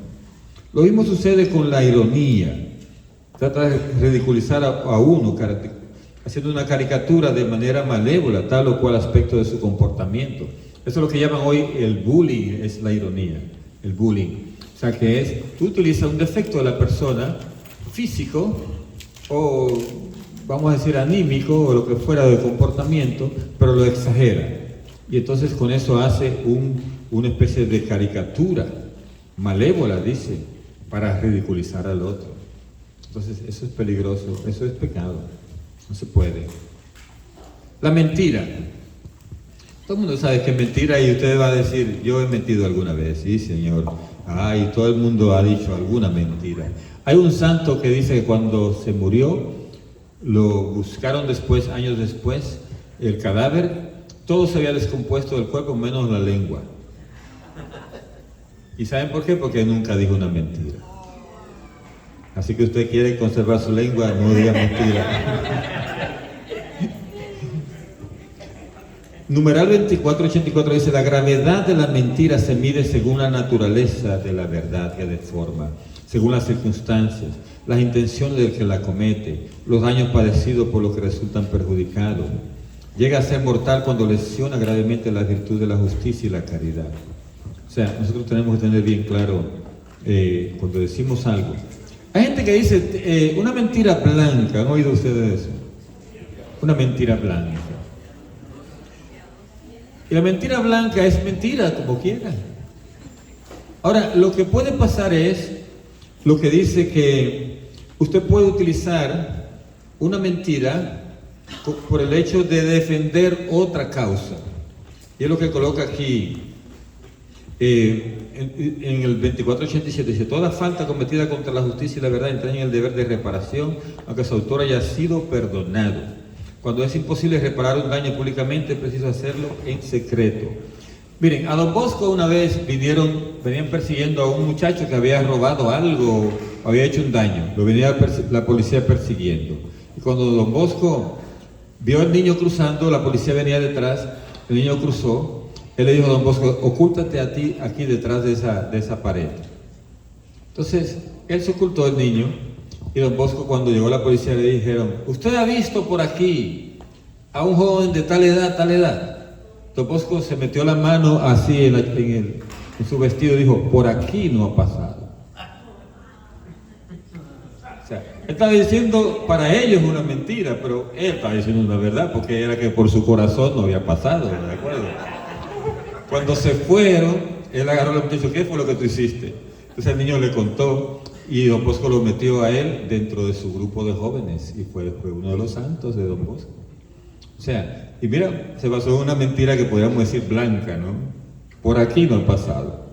Lo mismo sucede con la ironía. Trata de ridiculizar a uno, haciendo una caricatura de manera malévola, tal o cual aspecto de su comportamiento. Eso es lo que llaman hoy el bullying, es la ironía, el bullying. O sea, que tú utilizas un defecto de la persona, físico, o vamos a decir anímico, o lo que fuera de comportamiento, pero lo exagera. Y entonces con eso hace una especie de caricatura malévola, dice, para ridiculizar al otro. Entonces eso es peligroso, eso es pecado, no se puede. La mentira. Todo el mundo sabe que es mentira y usted va a decir, yo he mentido alguna vez, sí señor. Ay, todo el mundo ha dicho alguna mentira. Hay un santo que dice que cuando se murió, lo buscaron después, años después, el cadáver, todo se había descompuesto del cuerpo menos la lengua. ¿Y saben por qué? Porque nunca dijo una mentira. Así que usted quiere conservar su lengua, no diga mentira. Numeral 2484 dice: la gravedad de la mentira se mide según la naturaleza de la verdad que deforma, según las circunstancias, las intenciones del que la comete, los daños padecidos por los que resultan perjudicados. Llega a ser mortal cuando lesiona gravemente la virtud de la justicia y la caridad. O sea, nosotros tenemos que tener bien claro cuando decimos algo. Hay gente que dice una mentira blanca. ¿Han oído ustedes eso? Una mentira blanca. Y la mentira blanca es mentira como quiera. Ahora, lo que puede pasar es lo que dice que usted puede utilizar una mentira por el hecho de defender otra causa. Y es lo que coloca aquí en el 2487. Dice: toda falta cometida contra la justicia y la verdad entraña en el deber de reparación, aunque su autor haya sido perdonado. Cuando es imposible reparar un daño públicamente, es preciso hacerlo en secreto. Miren, a Don Bosco una vez venían persiguiendo a un muchacho que había robado algo, había hecho un daño. Lo venía la policía persiguiendo. Y cuando Don Bosco vio al niño cruzando, la policía venía detrás, el niño cruzó, él le dijo a Don Bosco: ocúltate a ti aquí detrás de esa pared. Entonces, él se ocultó, el niño, y Don Bosco, cuando llegó la policía, le dijeron: ¿usted ha visto por aquí a un joven de tal edad, tal edad? Don Bosco se metió la mano así en su vestido y dijo: por aquí no ha pasado. O sea, él estaba diciendo para ellos una mentira, pero él estaba diciendo una verdad, porque era que por su corazón no había pasado, ¿de acuerdo? Cuando se fueron, él agarró al muchacho: ¿qué fue lo que tú hiciste? Entonces el niño le contó y Don Bosco lo metió a él dentro de su grupo de jóvenes y fue uno de los santos de Don Bosco. O sea, y mira, se basó en una mentira que podríamos decir blanca, ¿no? Por aquí no ha pasado.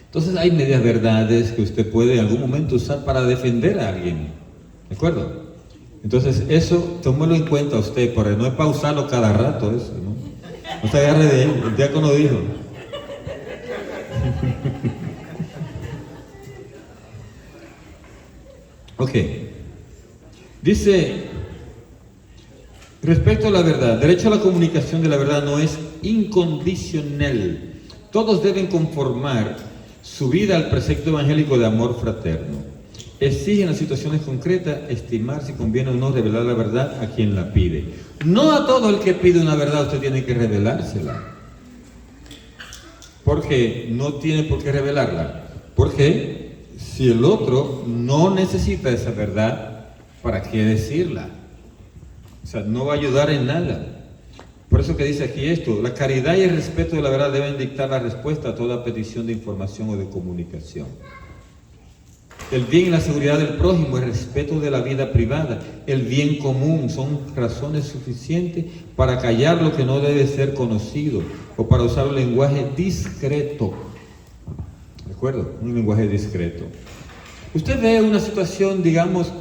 Entonces hay medias verdades que usted puede en algún momento usar para defender a alguien, ¿de acuerdo? Entonces eso, tómelo en cuenta usted, porque no es para usarlo cada rato eso, ¿no? No se agarre de él, el diácono dijo. Ok. Dice, respecto a la verdad, derecho a la comunicación de la verdad no es incondicional. Todos deben conformar su vida al precepto evangélico de amor fraterno. Exige en las situaciones concretas estimar si conviene o no revelar la verdad a quien la pide. No a todo el que pide una verdad usted tiene que revelársela. Porque no tiene por qué revelarla. Porque si el otro no necesita esa verdad, ¿para qué decirla? O sea, no va a ayudar en nada. Por eso que dice aquí esto: la caridad y el respeto de la verdad deben dictar la respuesta a toda petición de información o de comunicación. El bien y la seguridad del prójimo, el respeto de la vida privada, el bien común son razones suficientes para callar lo que no debe ser conocido o para usar un lenguaje discreto. ¿De acuerdo? Un lenguaje discreto. Usted ve una situación, digamos,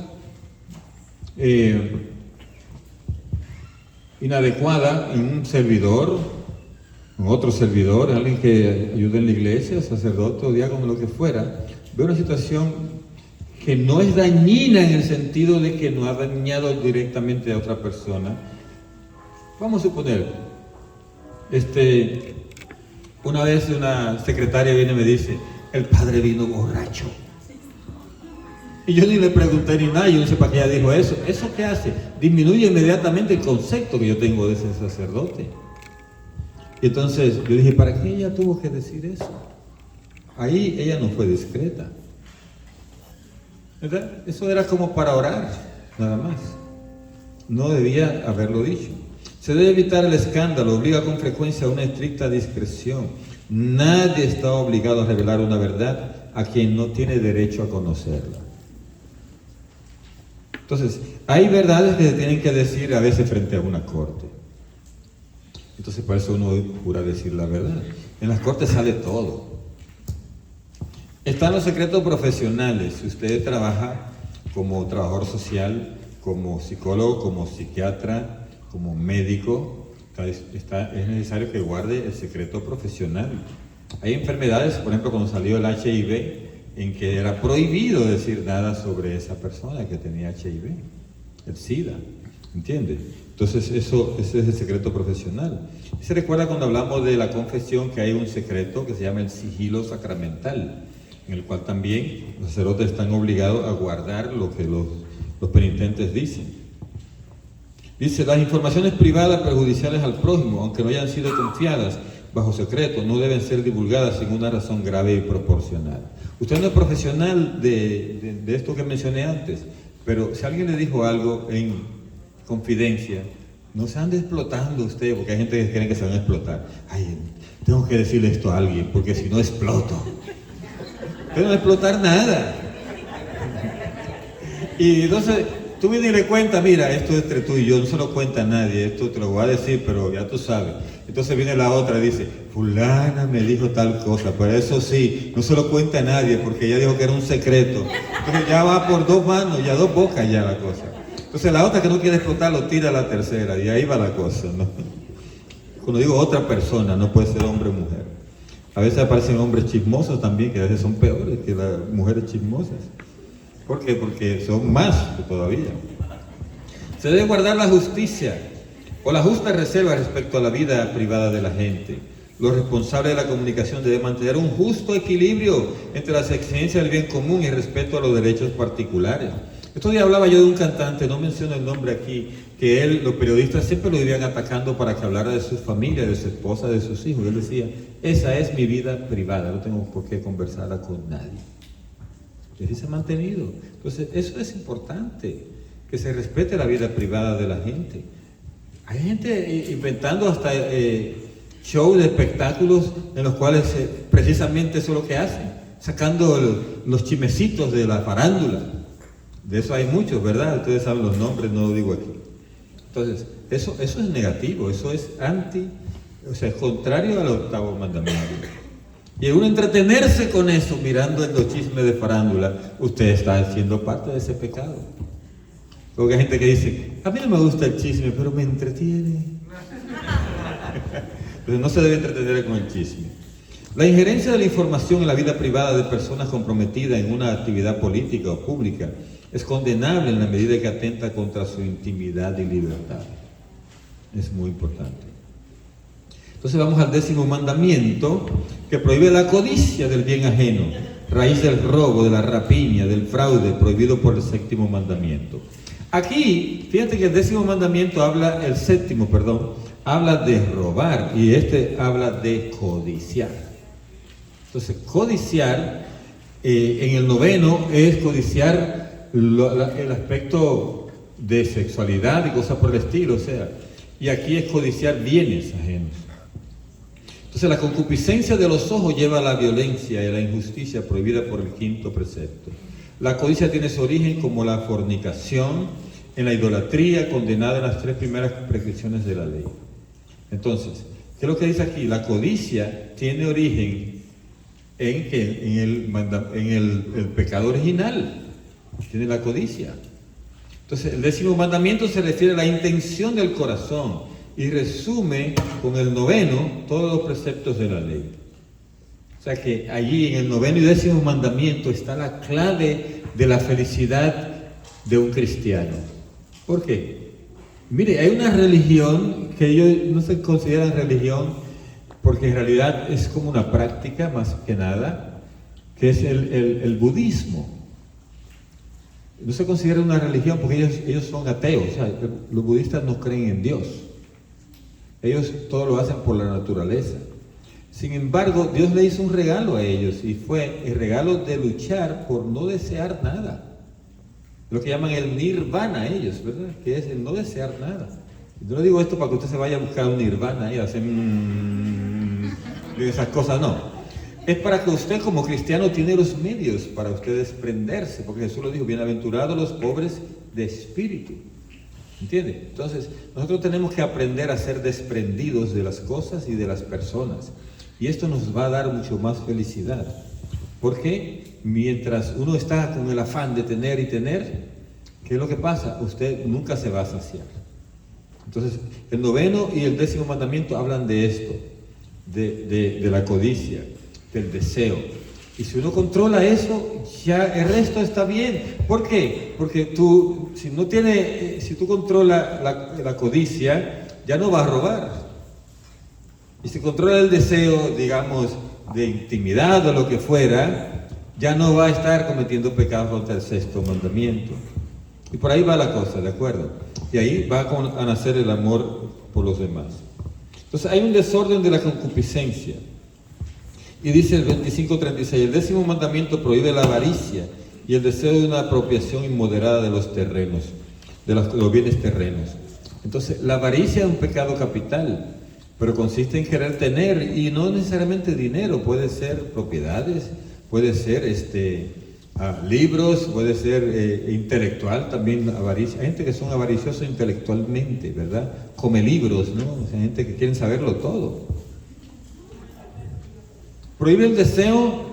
inadecuada en un servidor, en otro servidor, alguien que ayude en la iglesia, sacerdote o diácono, lo que fuera, ve una situación que no es dañina en el sentido de que no ha dañado directamente a otra persona. Vamos a suponer, una vez una secretaria viene y me dice: el padre vino borracho. Y yo ni le pregunté ni nada, yo no sé para qué ella dijo eso. ¿Eso qué hace? Disminuye inmediatamente el concepto que yo tengo de ese sacerdote. Y entonces yo dije: ¿para qué ella tuvo que decir eso? Ahí ella no fue discreta, ¿verdad? Eso era como para orar, nada más. No debía haberlo dicho. Se debe evitar el escándalo, obliga con frecuencia a una estricta discreción. Nadie está obligado a revelar una verdad a quien no tiene derecho a conocerla. Entonces, hay verdades que se tienen que decir a veces frente a una corte. Entonces, para eso uno jura decir la verdad. En las cortes sale todo. Están los secretos profesionales. Si usted trabaja como trabajador social, como psicólogo, como psiquiatra, como médico, es necesario que guarde el secreto profesional. Hay enfermedades, por ejemplo, cuando salió el HIV, en que era prohibido decir nada sobre esa persona que tenía HIV, el SIDA, ¿entiendes? Entonces ese es el secreto profesional. Se recuerda cuando hablamos de la confesión que hay un secreto que se llama el sigilo sacramental, en el cual también los sacerdotes están obligados a guardar lo que los penitentes dicen. Dice, las informaciones privadas perjudiciales al prójimo, aunque no hayan sido confiadas bajo secreto, no deben ser divulgadas sin una razón grave y proporcional. Usted no es profesional de esto que mencioné antes, pero si alguien le dijo algo en confidencia, no se ande explotando usted, porque hay gente que cree que se van a explotar. Ay, tengo que decirle esto a alguien, porque si no exploto. Usted no va a explotar nada. Y entonces, tú vienes y le cuentas, mira, esto es entre tú y yo, no se lo cuenta a nadie, esto te lo voy a decir, pero ya tú sabes. Entonces viene la otra y dice, fulana me dijo tal cosa, pero eso sí, no se lo cuenta a nadie, porque ella dijo que era un secreto. Entonces ya va por dos manos, ya dos bocas ya la cosa. Entonces la otra que no quiere explotar lo tira a la tercera, y ahí va la cosa, ¿no? Cuando digo otra persona, no puede ser hombre o mujer. A veces aparecen hombres chismosos también, que a veces son peores que las mujeres chismosas. ¿Por qué? Porque son más que todavía. Se debe guardar la justicia o la justa reserva respecto a la vida privada de la gente. Los responsables de la comunicación deben mantener un justo equilibrio entre las exigencias del bien común y el respeto a los derechos particulares. Estos días hablaba yo de un cantante, no menciono el nombre aquí, que los periodistas siempre lo iban atacando para que hablara de su familia, de su esposa, de sus hijos. Él decía, esa es mi vida privada, no tengo por qué conversarla con nadie. Y así se ha mantenido. Entonces, eso es importante, que se respete la vida privada de la gente. Hay gente inventando hasta shows de espectáculos en los cuales precisamente eso es lo que hacen, sacando los chimecitos de la farándula. De eso hay muchos, ¿verdad? Ustedes saben los nombres, no lo digo aquí. Entonces, eso es negativo, eso es es contrario al octavo mandamiento. Y uno entretenerse con eso, mirando los chismes de farándula, usted está haciendo parte de ese pecado. Porque hay gente que dice, a mí no me gusta el chisme, pero me entretiene. Entonces no se debe entretener con el chisme. La injerencia de la información en la vida privada de personas comprometidas en una actividad política o pública es condenable en la medida que atenta contra su intimidad y libertad. Es muy importante. Entonces vamos al 10º mandamiento, que prohíbe la codicia del bien ajeno, raíz del robo, de la rapiña, del fraude, prohibido por el 7º mandamiento. Aquí, fíjate que el 10º mandamiento el 7º, habla de robar, y habla de codiciar. Entonces, codiciar, en el 9º, es codiciar el aspecto de sexualidad y cosas por el estilo, y aquí es codiciar bienes ajenos. Entonces la concupiscencia de los ojos lleva a la violencia y a la injusticia prohibida por el 5º precepto. La codicia tiene su origen como la fornicación, en la idolatría, condenada en las 3 primeras prescripciones de la ley. Entonces, ¿qué es lo que dice aquí? La codicia tiene origen en el pecado original. Tiene la codicia. Entonces, el 10º mandamiento se refiere a la intención del corazón y resume con el 9º todos los preceptos de la ley. O sea que allí en el 9º y 10º mandamiento está la clave de la felicidad de un cristiano. ¿Por qué? Mire, hay una religión que ellos no se consideran religión porque en realidad es como una práctica más que nada, que es el budismo. No se considera una religión porque ellos son ateos, o sea, los budistas no creen en Dios. Ellos todo lo hacen por la naturaleza. Sin embargo, Dios le hizo un regalo a ellos y fue el regalo de luchar por no desear nada. Lo que llaman el nirvana ellos, ¿verdad? Que es el no desear nada. Yo no digo esto para que usted se vaya a buscar un nirvana y hacer esas cosas, no. Es para que usted como cristiano tiene los medios para usted desprenderse, porque Jesús lo dijo, bienaventurados los pobres de espíritu. ¿Entiende? Entonces, nosotros tenemos que aprender a ser desprendidos de las cosas y de las personas. Y esto nos va a dar mucho más felicidad. Porque mientras uno está con el afán de tener y tener, ¿qué es lo que pasa? Usted nunca se va a saciar. Entonces, el 9º y el 10º mandamiento hablan de esto, de la codicia, del deseo. Y si uno controla eso, ya el resto está bien. ¿Por qué? Porque tú, si tú controlas la codicia, ya no vas a robar. Y si controla el deseo, digamos, de intimidad o lo que fuera, ya no va a estar cometiendo pecados contra el 6º mandamiento. Y por ahí va la cosa, ¿de acuerdo? Y ahí va a nacer el amor por los demás. Entonces hay un desorden de la concupiscencia. Y dice el 25:36, el 10º mandamiento prohíbe la avaricia y el deseo de una apropiación inmoderada de los terrenos, de los bienes terrenos. Entonces, la avaricia es un pecado capital, pero consiste en querer tener, y no necesariamente dinero, puede ser propiedades, puede ser libros, puede ser intelectual también avaricia. Hay gente que son avariciosos intelectualmente, ¿verdad? Come libros, ¿no? Hay gente que quiere saberlo todo. Prohíbe el deseo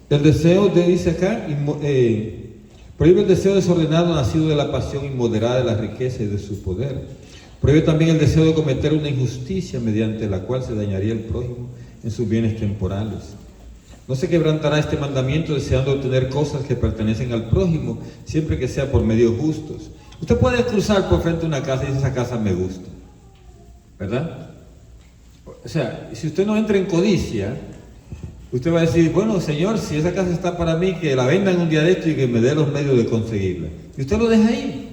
dice acá, prohíbe el deseo desordenado nacido de la pasión inmoderada de la riqueza y de su poder. Prohíbe también el deseo de cometer una injusticia mediante la cual se dañaría el prójimo en sus bienes temporales. No se quebrantará este mandamiento deseando obtener cosas que pertenecen al prójimo, siempre que sea por medios justos. Usted puede cruzar por frente a una casa y dice, esa casa me gusta, ¿verdad? O sea, si usted no entra en codicia, usted va a decir, bueno, señor, si esa casa está para mí, que la vendan un día de esto y que me dé los medios de conseguirla. Y usted lo deja ahí.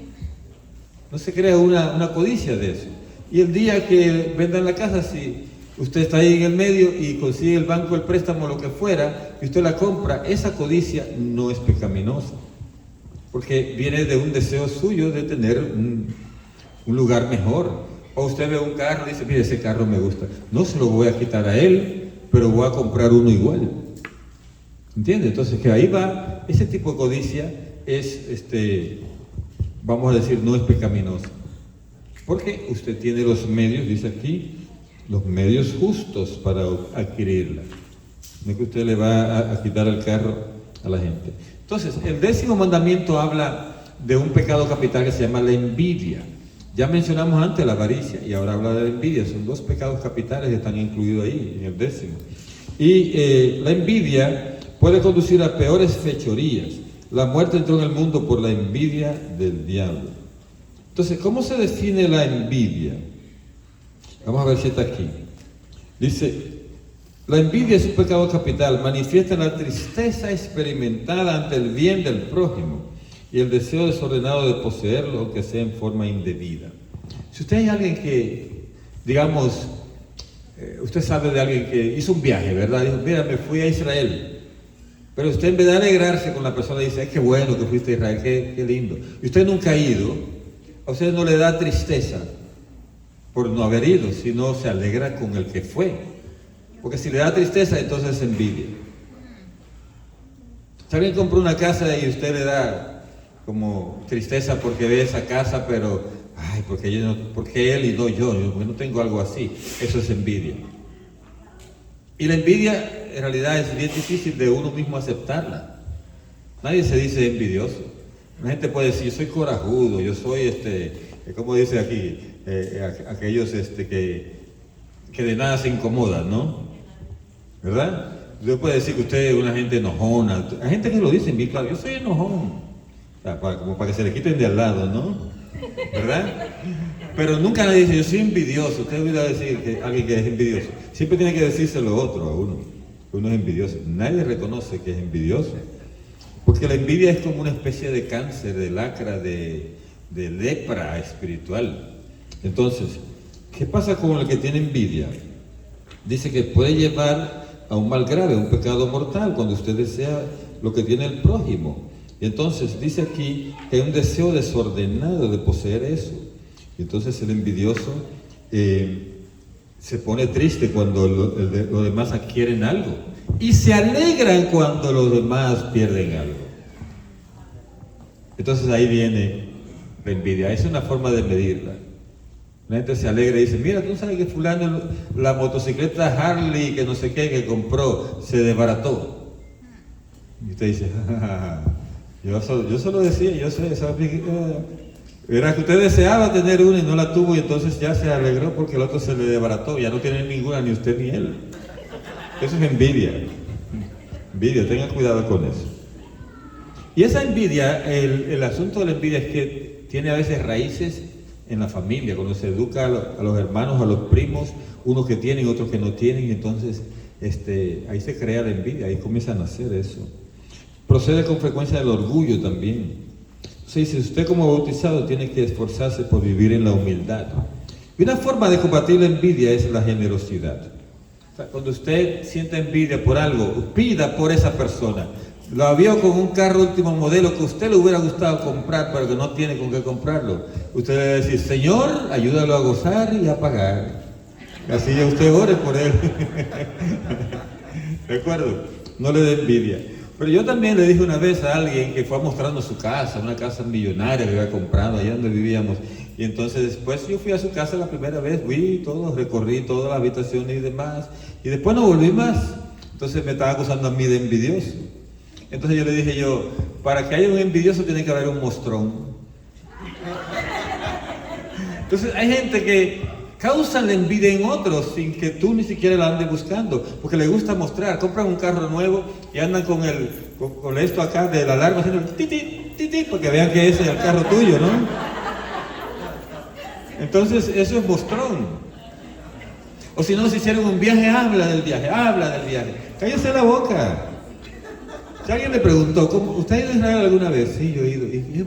No se crea una codicia de eso. Y el día que vendan la casa, si usted está ahí en el medio y consigue el banco el préstamo o lo que fuera, y usted la compra, esa codicia no es pecaminosa. Porque viene de un deseo suyo de tener un lugar mejor. O usted ve un carro y dice, mire, ese carro me gusta. No se lo voy a quitar a él, pero voy a comprar uno igual. ¿Entiende? Entonces, que ahí va, ese tipo de codicia es, vamos a decir, no es pecaminosa. Porque usted tiene los medios, dice aquí, los medios justos para adquirirla. No es que usted le va a quitar el carro a la gente. Entonces, el 10º mandamiento habla de un pecado capital que se llama la envidia. Ya mencionamos antes la avaricia y ahora habla de la envidia. Son 2 pecados capitales que están incluidos ahí, en el 10º. Y la envidia puede conducir a peores fechorías. La muerte entró en el mundo por la envidia del diablo. Entonces, ¿cómo se define la envidia? Vamos a ver si está aquí. Dice, la envidia es un pecado capital, manifiesta la tristeza experimentada ante el bien del prójimo y el deseo desordenado de poseerlo, aunque sea en forma indebida. Si usted hay alguien que, digamos, usted sabe de alguien que hizo un viaje, ¿verdad? Dijo, mira, me fui a Israel. Pero usted en vez de alegrarse con la persona dice, ay, qué bueno que fuiste a Israel, qué lindo. Y usted nunca ha ido, a usted no le da tristeza por no haber ido, sino se alegra con el que fue. Porque si le da tristeza, entonces es envidia. Si alguien compró una casa y usted le da como tristeza porque ve esa casa, pero, ay, porque él y no yo, porque no tengo algo así, eso es envidia. Y la envidia en realidad es bien difícil de uno mismo aceptarla. Nadie se dice envidioso. La gente puede decir, yo soy corajudo, yo soy como dice aquí, aquellos que de nada se incomodan, ¿no? ¿Verdad? Usted puede decir que usted es una gente enojona. Hay gente que lo dice bien claro, yo soy enojón. O sea, como para que se le quiten de al lado, ¿no? ¿Verdad? Pero nunca nadie dice, yo soy envidioso. Usted olvida decir que alguien que es envidioso. Siempre tiene que decírselo otro a uno, que uno es envidioso. Nadie reconoce que es envidioso. Porque la envidia es como una especie de cáncer, de lacra, de lepra espiritual. Entonces, ¿qué pasa con el que tiene envidia? Dice que puede llevar a un mal grave, a un pecado mortal, cuando usted desea lo que tiene el prójimo. Y entonces dice aquí que hay un deseo desordenado de poseer eso. Y entonces el envidioso se pone triste cuando los demás adquieren algo. Y se alegran cuando los demás pierden algo. Entonces ahí viene la envidia. Es una forma de medirla. La gente se alegra y dice, mira, tú sabes que fulano, la motocicleta Harley, que no sé qué, que compró, se desbarató. Y usted dice, yo solo decía, yo sé, Era que usted deseaba tener una y no la tuvo y entonces ya se alegró porque el otro se le desbarató. Ya no tiene ninguna, ni usted ni él. Eso es envidia. Envidia, tenga cuidado con eso. Y esa envidia, el asunto de la envidia es que tiene a veces raíces en la familia, cuando se educa a los hermanos, a los primos, unos que tienen, otros que no tienen, y entonces ahí se crea la envidia, ahí comienza a nacer eso. Procede con frecuencia del orgullo también. Entonces dice, usted como bautizado tiene que esforzarse por vivir en la humildad. Y una forma de combatir la envidia es la generosidad. O sea, cuando usted siente envidia por algo, pida por esa persona. Lo vio con un carro último modelo que a usted le hubiera gustado comprar, pero que no tiene con qué comprarlo. Usted le debe decir, Señor, ayúdalo a gozar y a pagar. Así ya usted ore por él. ¿De acuerdo? No le dé envidia. Pero yo también le dije una vez a alguien que fue mostrando su casa, una casa millonaria que había comprado allá donde vivíamos. Y entonces después yo fui a su casa la primera vez, fui todo, recorrí todas las habitaciones y demás. Y después no volví más. Entonces me estaba acusando a mí de envidioso. Entonces yo le dije para que haya un envidioso tiene que haber un mostrón. Entonces hay gente que causa la envidia en otros sin que tú ni siquiera la andes buscando, porque le gusta mostrar. Compran un carro nuevo y andan con esto acá de la alarma haciendo titi, titi, porque vean que ese es el carro tuyo, ¿no? Entonces eso es mostrón. O si no, si hicieron un viaje, habla del viaje. Cállese la boca. Si alguien le preguntó, ¿usted ha ido a Israel alguna vez? Sí, yo he ido. Y es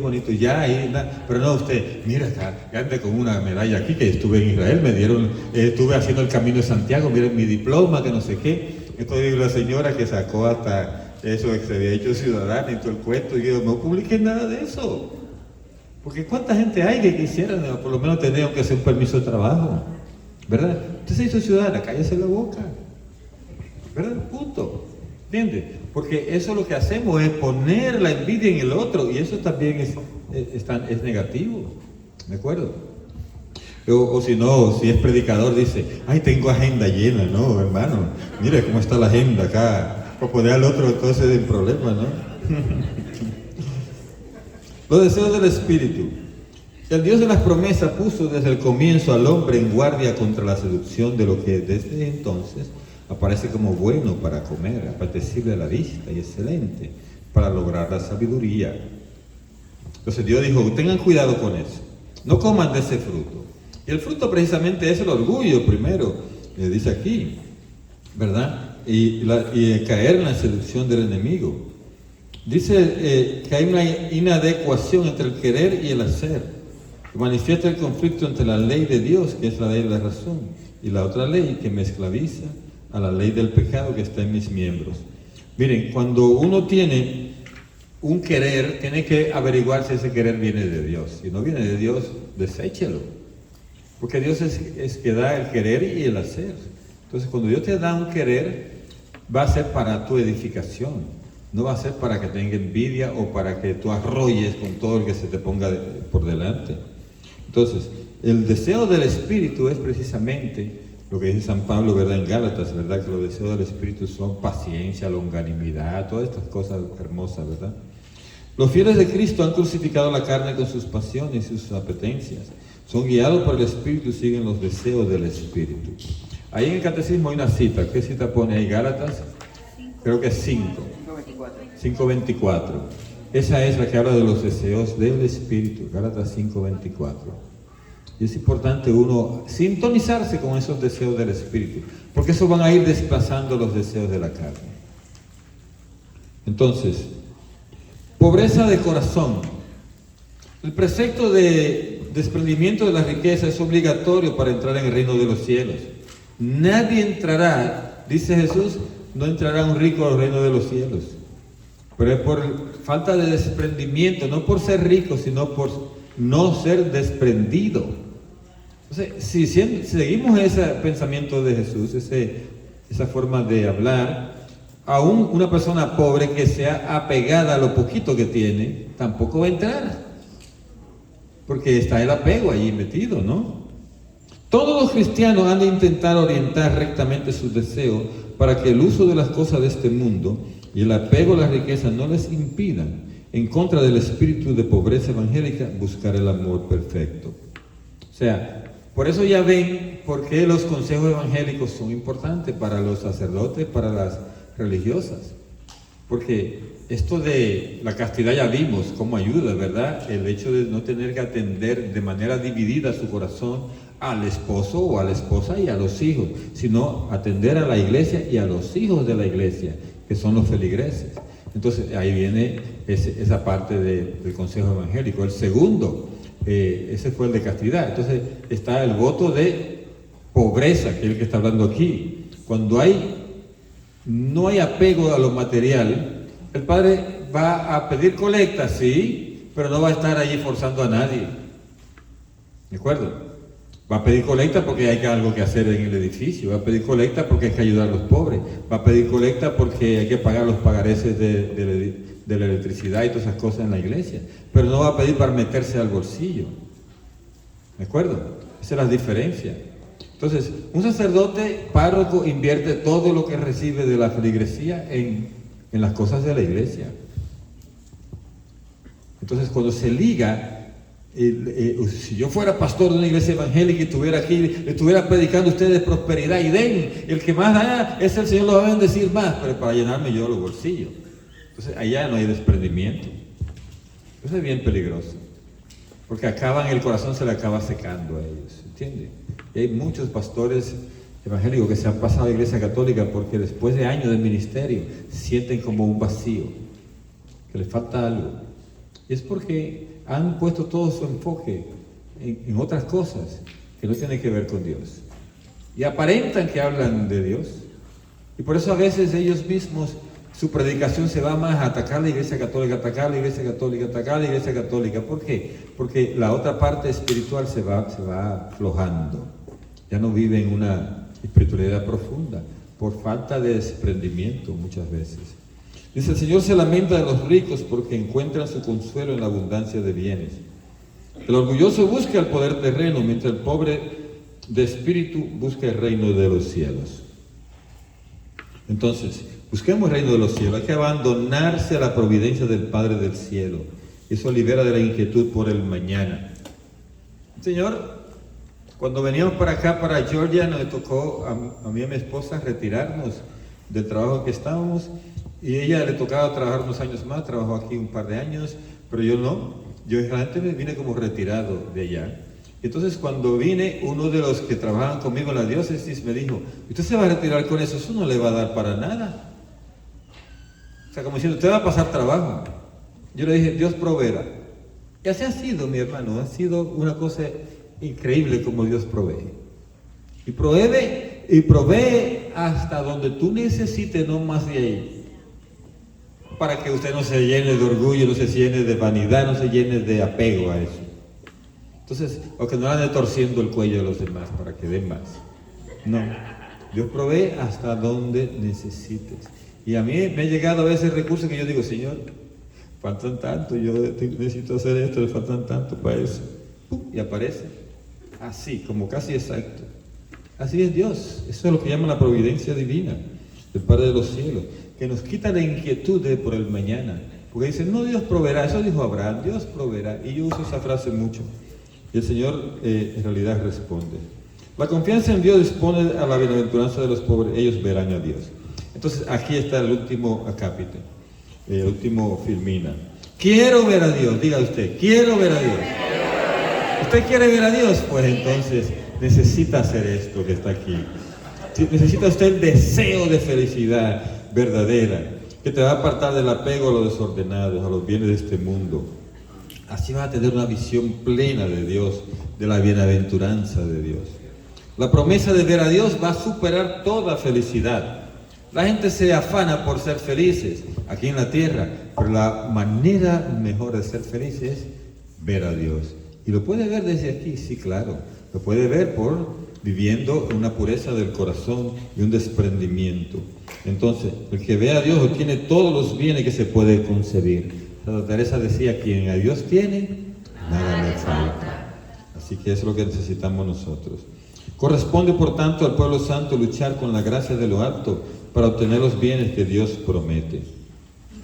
bonito, ya ahí, pero no usted, mira acá, ande con una medalla aquí, que estuve en Israel, estuve haciendo el camino de Santiago, miren mi diploma, que no sé qué. Entonces la señora que sacó hasta eso, que se había hecho ciudadana y todo el cuento, y yo, no publiqué nada de eso. Porque cuánta gente hay que quisiera, por lo menos tener aunque sea un permiso de trabajo, ¿verdad? Usted se hizo ciudadana, cállese la boca, ¿verdad? Punto. ¿Entiende? Porque eso lo que hacemos es poner la envidia en el otro y eso también es negativo, ¿de acuerdo? O si no, si es predicador dice, ay, tengo agenda llena, no, hermano, mire cómo está la agenda acá, para poner al otro entonces en problema, ¿no? Los deseos del espíritu. El Dios de las promesas puso desde el comienzo al hombre en guardia contra la seducción de lo que desde entonces aparece como bueno para comer, apetecible a la vista y excelente para lograr la sabiduría. Entonces Dios dijo, tengan cuidado con eso, no coman de ese fruto. Y el fruto precisamente es el orgullo primero, dice aquí, ¿verdad? Y caer en la seducción del enemigo. Dice que hay una inadecuación entre el querer y el hacer. Manifiesta el conflicto entre la ley de Dios, que es la ley de la razón, y la otra ley que me esclaviza a la ley del pecado que está en mis miembros. Miren, cuando uno tiene un querer, tiene que averiguar si ese querer viene de Dios. Si no viene de Dios, deséchelo. Porque Dios es que da el querer y el hacer. Entonces, cuando Dios te da un querer, va a ser para tu edificación. No va a ser para que tenga envidia o para que tú arrolles con todo el que se te ponga por delante. Entonces, el deseo del Espíritu es precisamente lo que dice San Pablo, ¿verdad? En Gálatas, ¿verdad? Que los deseos del Espíritu son paciencia, longanimidad, todas estas cosas hermosas, ¿verdad? Los fieles de Cristo han crucificado la carne con sus pasiones y sus apetencias. Son guiados por el Espíritu y siguen los deseos del Espíritu. Ahí en el Catecismo hay una cita. ¿Qué cita pone ahí? Gálatas, creo que es 5:24. Esa es la que habla de los deseos del Espíritu. Gálatas 5:24. Y es importante uno sintonizarse con esos deseos del Espíritu, porque esos van a ir desplazando los deseos de la carne. Entonces, pobreza de corazón. El precepto de desprendimiento de la riqueza es obligatorio para entrar en el reino de los cielos. Nadie entrará, dice Jesús, no entrará un rico al reino de los cielos. Pero es por falta de desprendimiento, no por ser rico, sino por no ser desprendido. Entonces, si seguimos ese pensamiento de Jesús, esa forma de hablar, aún una persona pobre que sea apegada a lo poquito que tiene, tampoco va a entrar, porque está el apego allí metido, ¿no? Todos los cristianos han de intentar orientar rectamente sus deseos para que el uso de las cosas de este mundo y el apego a la riqueza no les impidan En contra del espíritu de pobreza evangélica, buscar el amor perfecto. O sea, por eso ya ven por qué los consejos evangélicos son importantes para los sacerdotes, para las religiosas. Porque esto de la castidad ya vimos cómo ayuda, ¿verdad? El hecho de no tener que atender de manera dividida su corazón al esposo o a la esposa y a los hijos, sino atender a la iglesia y a los hijos de la iglesia, que son los feligreses. Entonces ahí viene esa parte del consejo evangélico. El segundo, ese fue el de castidad. Entonces está el voto de pobreza, que es el que está hablando aquí. Cuando no hay apego a lo material, el padre va a pedir colecta, sí, pero no va a estar allí forzando a nadie. ¿De acuerdo? Va a pedir colecta porque hay algo que hacer en el edificio, va a pedir colecta porque hay que ayudar a los pobres, va a pedir colecta porque hay que pagar los pagareces de la electricidad y todas esas cosas en la iglesia, pero no va a pedir para meterse al bolsillo. ¿De acuerdo? Esa es la diferencia. Entonces, un sacerdote párroco invierte todo lo que recibe de la feligresía en las cosas de la iglesia. Entonces, cuando se liga, si yo fuera pastor de una iglesia evangélica y estuviera aquí, le estuviera predicando a ustedes prosperidad y den, el que más da es el Señor, lo va a bendecir más, pero para llenarme yo los bolsillos. Entonces, allá no hay desprendimiento. Eso es bien peligroso, porque el corazón se le acaba secando a ellos, ¿entiende? Y hay muchos pastores evangélicos que se han pasado a la iglesia católica porque después de años de ministerio sienten como un vacío, que les falta algo. Y es porque han puesto todo su enfoque en otras cosas que no tienen que ver con Dios. Y aparentan que hablan de Dios. Y por eso a veces ellos mismos, su predicación se va más a atacar la iglesia católica, atacar la iglesia católica, atacar la iglesia católica. ¿Por qué? Porque la otra parte espiritual se va aflojando. Ya no vive en una espiritualidad profunda, por falta de desprendimiento muchas veces. Dice, el Señor se lamenta de los ricos porque encuentran su consuelo en la abundancia de bienes. El orgulloso busca el poder terreno, mientras el pobre de espíritu busca el reino de los cielos. Entonces, busquemos el reino de los cielos. Hay que abandonarse a la providencia del Padre del cielo. Eso libera de la inquietud por el mañana. Señor, cuando veníamos para acá, para Georgia, nos tocó a mí y a mi esposa retirarnos del trabajo que estábamos. Y ella le tocaba trabajar unos años más, trabajó aquí un par de años, pero yo no. Yo realmente me vine como retirado de allá. Entonces cuando vine, uno de los que trabajaban conmigo en la diócesis me dijo, ¿usted se va a retirar con eso? Eso no le va a dar para nada. O sea, como diciendo, usted va a pasar trabajo. Yo le dije, Dios proveerá. Y así ha sido, mi hermano, ha sido una cosa increíble como Dios provee. Y provee hasta donde tú necesites, no más de ahí. Para que usted no se llene de orgullo, no se llene de vanidad, no se llene de apego a eso. Entonces, o que no ande torciendo el cuello de los demás para que den más. No, Dios provee hasta donde necesites. Y a mí me ha llegado a veces recursos que yo digo, Señor, faltan tanto, yo necesito hacer esto, le faltan tanto para eso. Y aparece, así, como casi exacto. Así es Dios, eso es lo que llama la providencia divina, del Padre de los cielos, que nos quita la inquietud por el mañana. Porque dicen, no, Dios proveerá, eso dijo Abraham, Dios proveerá. Y yo uso esa frase mucho. Y el Señor en realidad responde. La confianza en Dios dispone a la bienaventuranza de los pobres, ellos verán a Dios. Entonces aquí está el último acápite, el último Filmina. Quiero ver a Dios, diga usted, quiero ver a Dios. ¿Usted quiere ver a Dios? Pues entonces necesita hacer esto que está aquí. Necesita usted el deseo de felicidad verdadera, que te va a apartar del apego a los desordenados, a los bienes de este mundo. Así vas a tener una visión plena de Dios, de la bienaventuranza de Dios. La promesa de ver a Dios va a superar toda felicidad. La gente se afana por ser felices aquí en la tierra, pero la manera mejor de ser feliz es ver a Dios. Y lo puede ver desde aquí, sí, claro. Lo puede ver viviendo una pureza del corazón y un desprendimiento. Entonces, el que ve a Dios obtiene todos los bienes que se puede concebir. Santa Teresa decía, quien a Dios tiene, nada le falta. Así que eso es lo que necesitamos nosotros. Corresponde, por tanto, al pueblo santo luchar con la gracia de lo alto para obtener los bienes que Dios promete.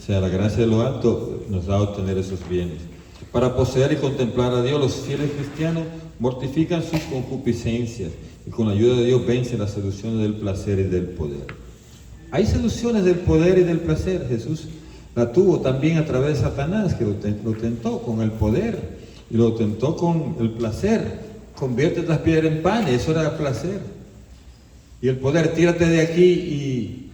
sea, la gracia de lo alto nos da a obtener esos bienes. Para poseer y contemplar a Dios, los fieles cristianos mortifican sus concupiscencias y con la ayuda de Dios vencen las seducciones del placer y del poder. Hay seducciones del poder y del placer. Jesús la tuvo también a través de Satanás, que lo tentó con el poder y lo tentó con el placer. Convierte las piedras en pan, eso era placer. Y el poder, tírate de aquí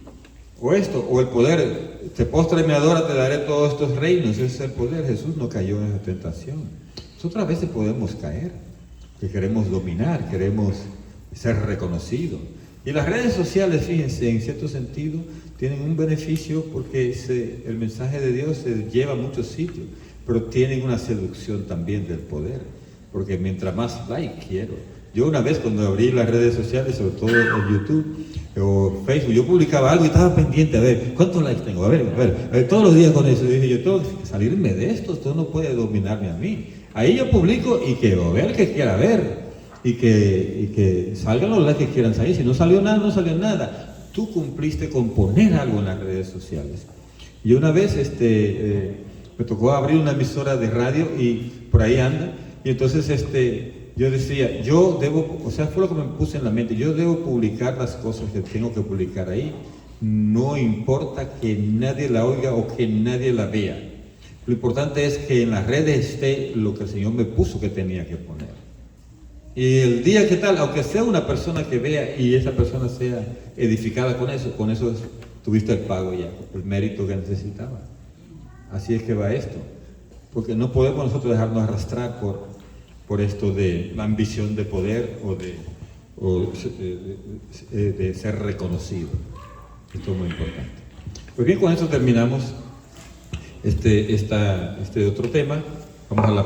o esto, o el poder, te postra y me adora, te daré todos estos reinos. Ese es el poder. Jesús no cayó en esa tentación. Nosotros a veces podemos caer, que queremos dominar, queremos ser reconocidos. Y las redes sociales, fíjense, en cierto sentido, tienen un beneficio porque el mensaje de Dios se lleva a muchos sitios, pero tienen una seducción también del poder, porque mientras más like quiero. Yo una vez cuando abrí las redes sociales, sobre todo en YouTube o Facebook, yo publicaba algo y estaba pendiente, a ver, ¿cuántos likes tengo? A ver, todos los días con eso. Y dije, yo tengo que salirme de esto no puede dominarme a mí. Ahí yo publico y que vea el que quiera ver. Y que salgan los likes que quieran salir. Si no salió nada, no salió nada. Tú cumpliste con poner algo en las redes sociales. Y una vez me tocó abrir una emisora de radio y por ahí anda. Y entonces yo decía, yo debo, o sea, fue lo que me puse en la mente, yo debo publicar las cosas que tengo que publicar ahí. No importa que nadie la oiga o que nadie la vea. Lo importante es que en las redes esté lo que el Señor me puso que tenía que poner. Y el día que tal, aunque sea una persona que vea y esa persona sea edificada con eso tuviste el pago ya, el mérito que necesitaba. Así es que va esto. Porque no podemos nosotros dejarnos arrastrar por esto de la ambición de poder o de ser reconocido. Esto es muy importante. Pues bien, con eso terminamos este otro tema. Vamos a la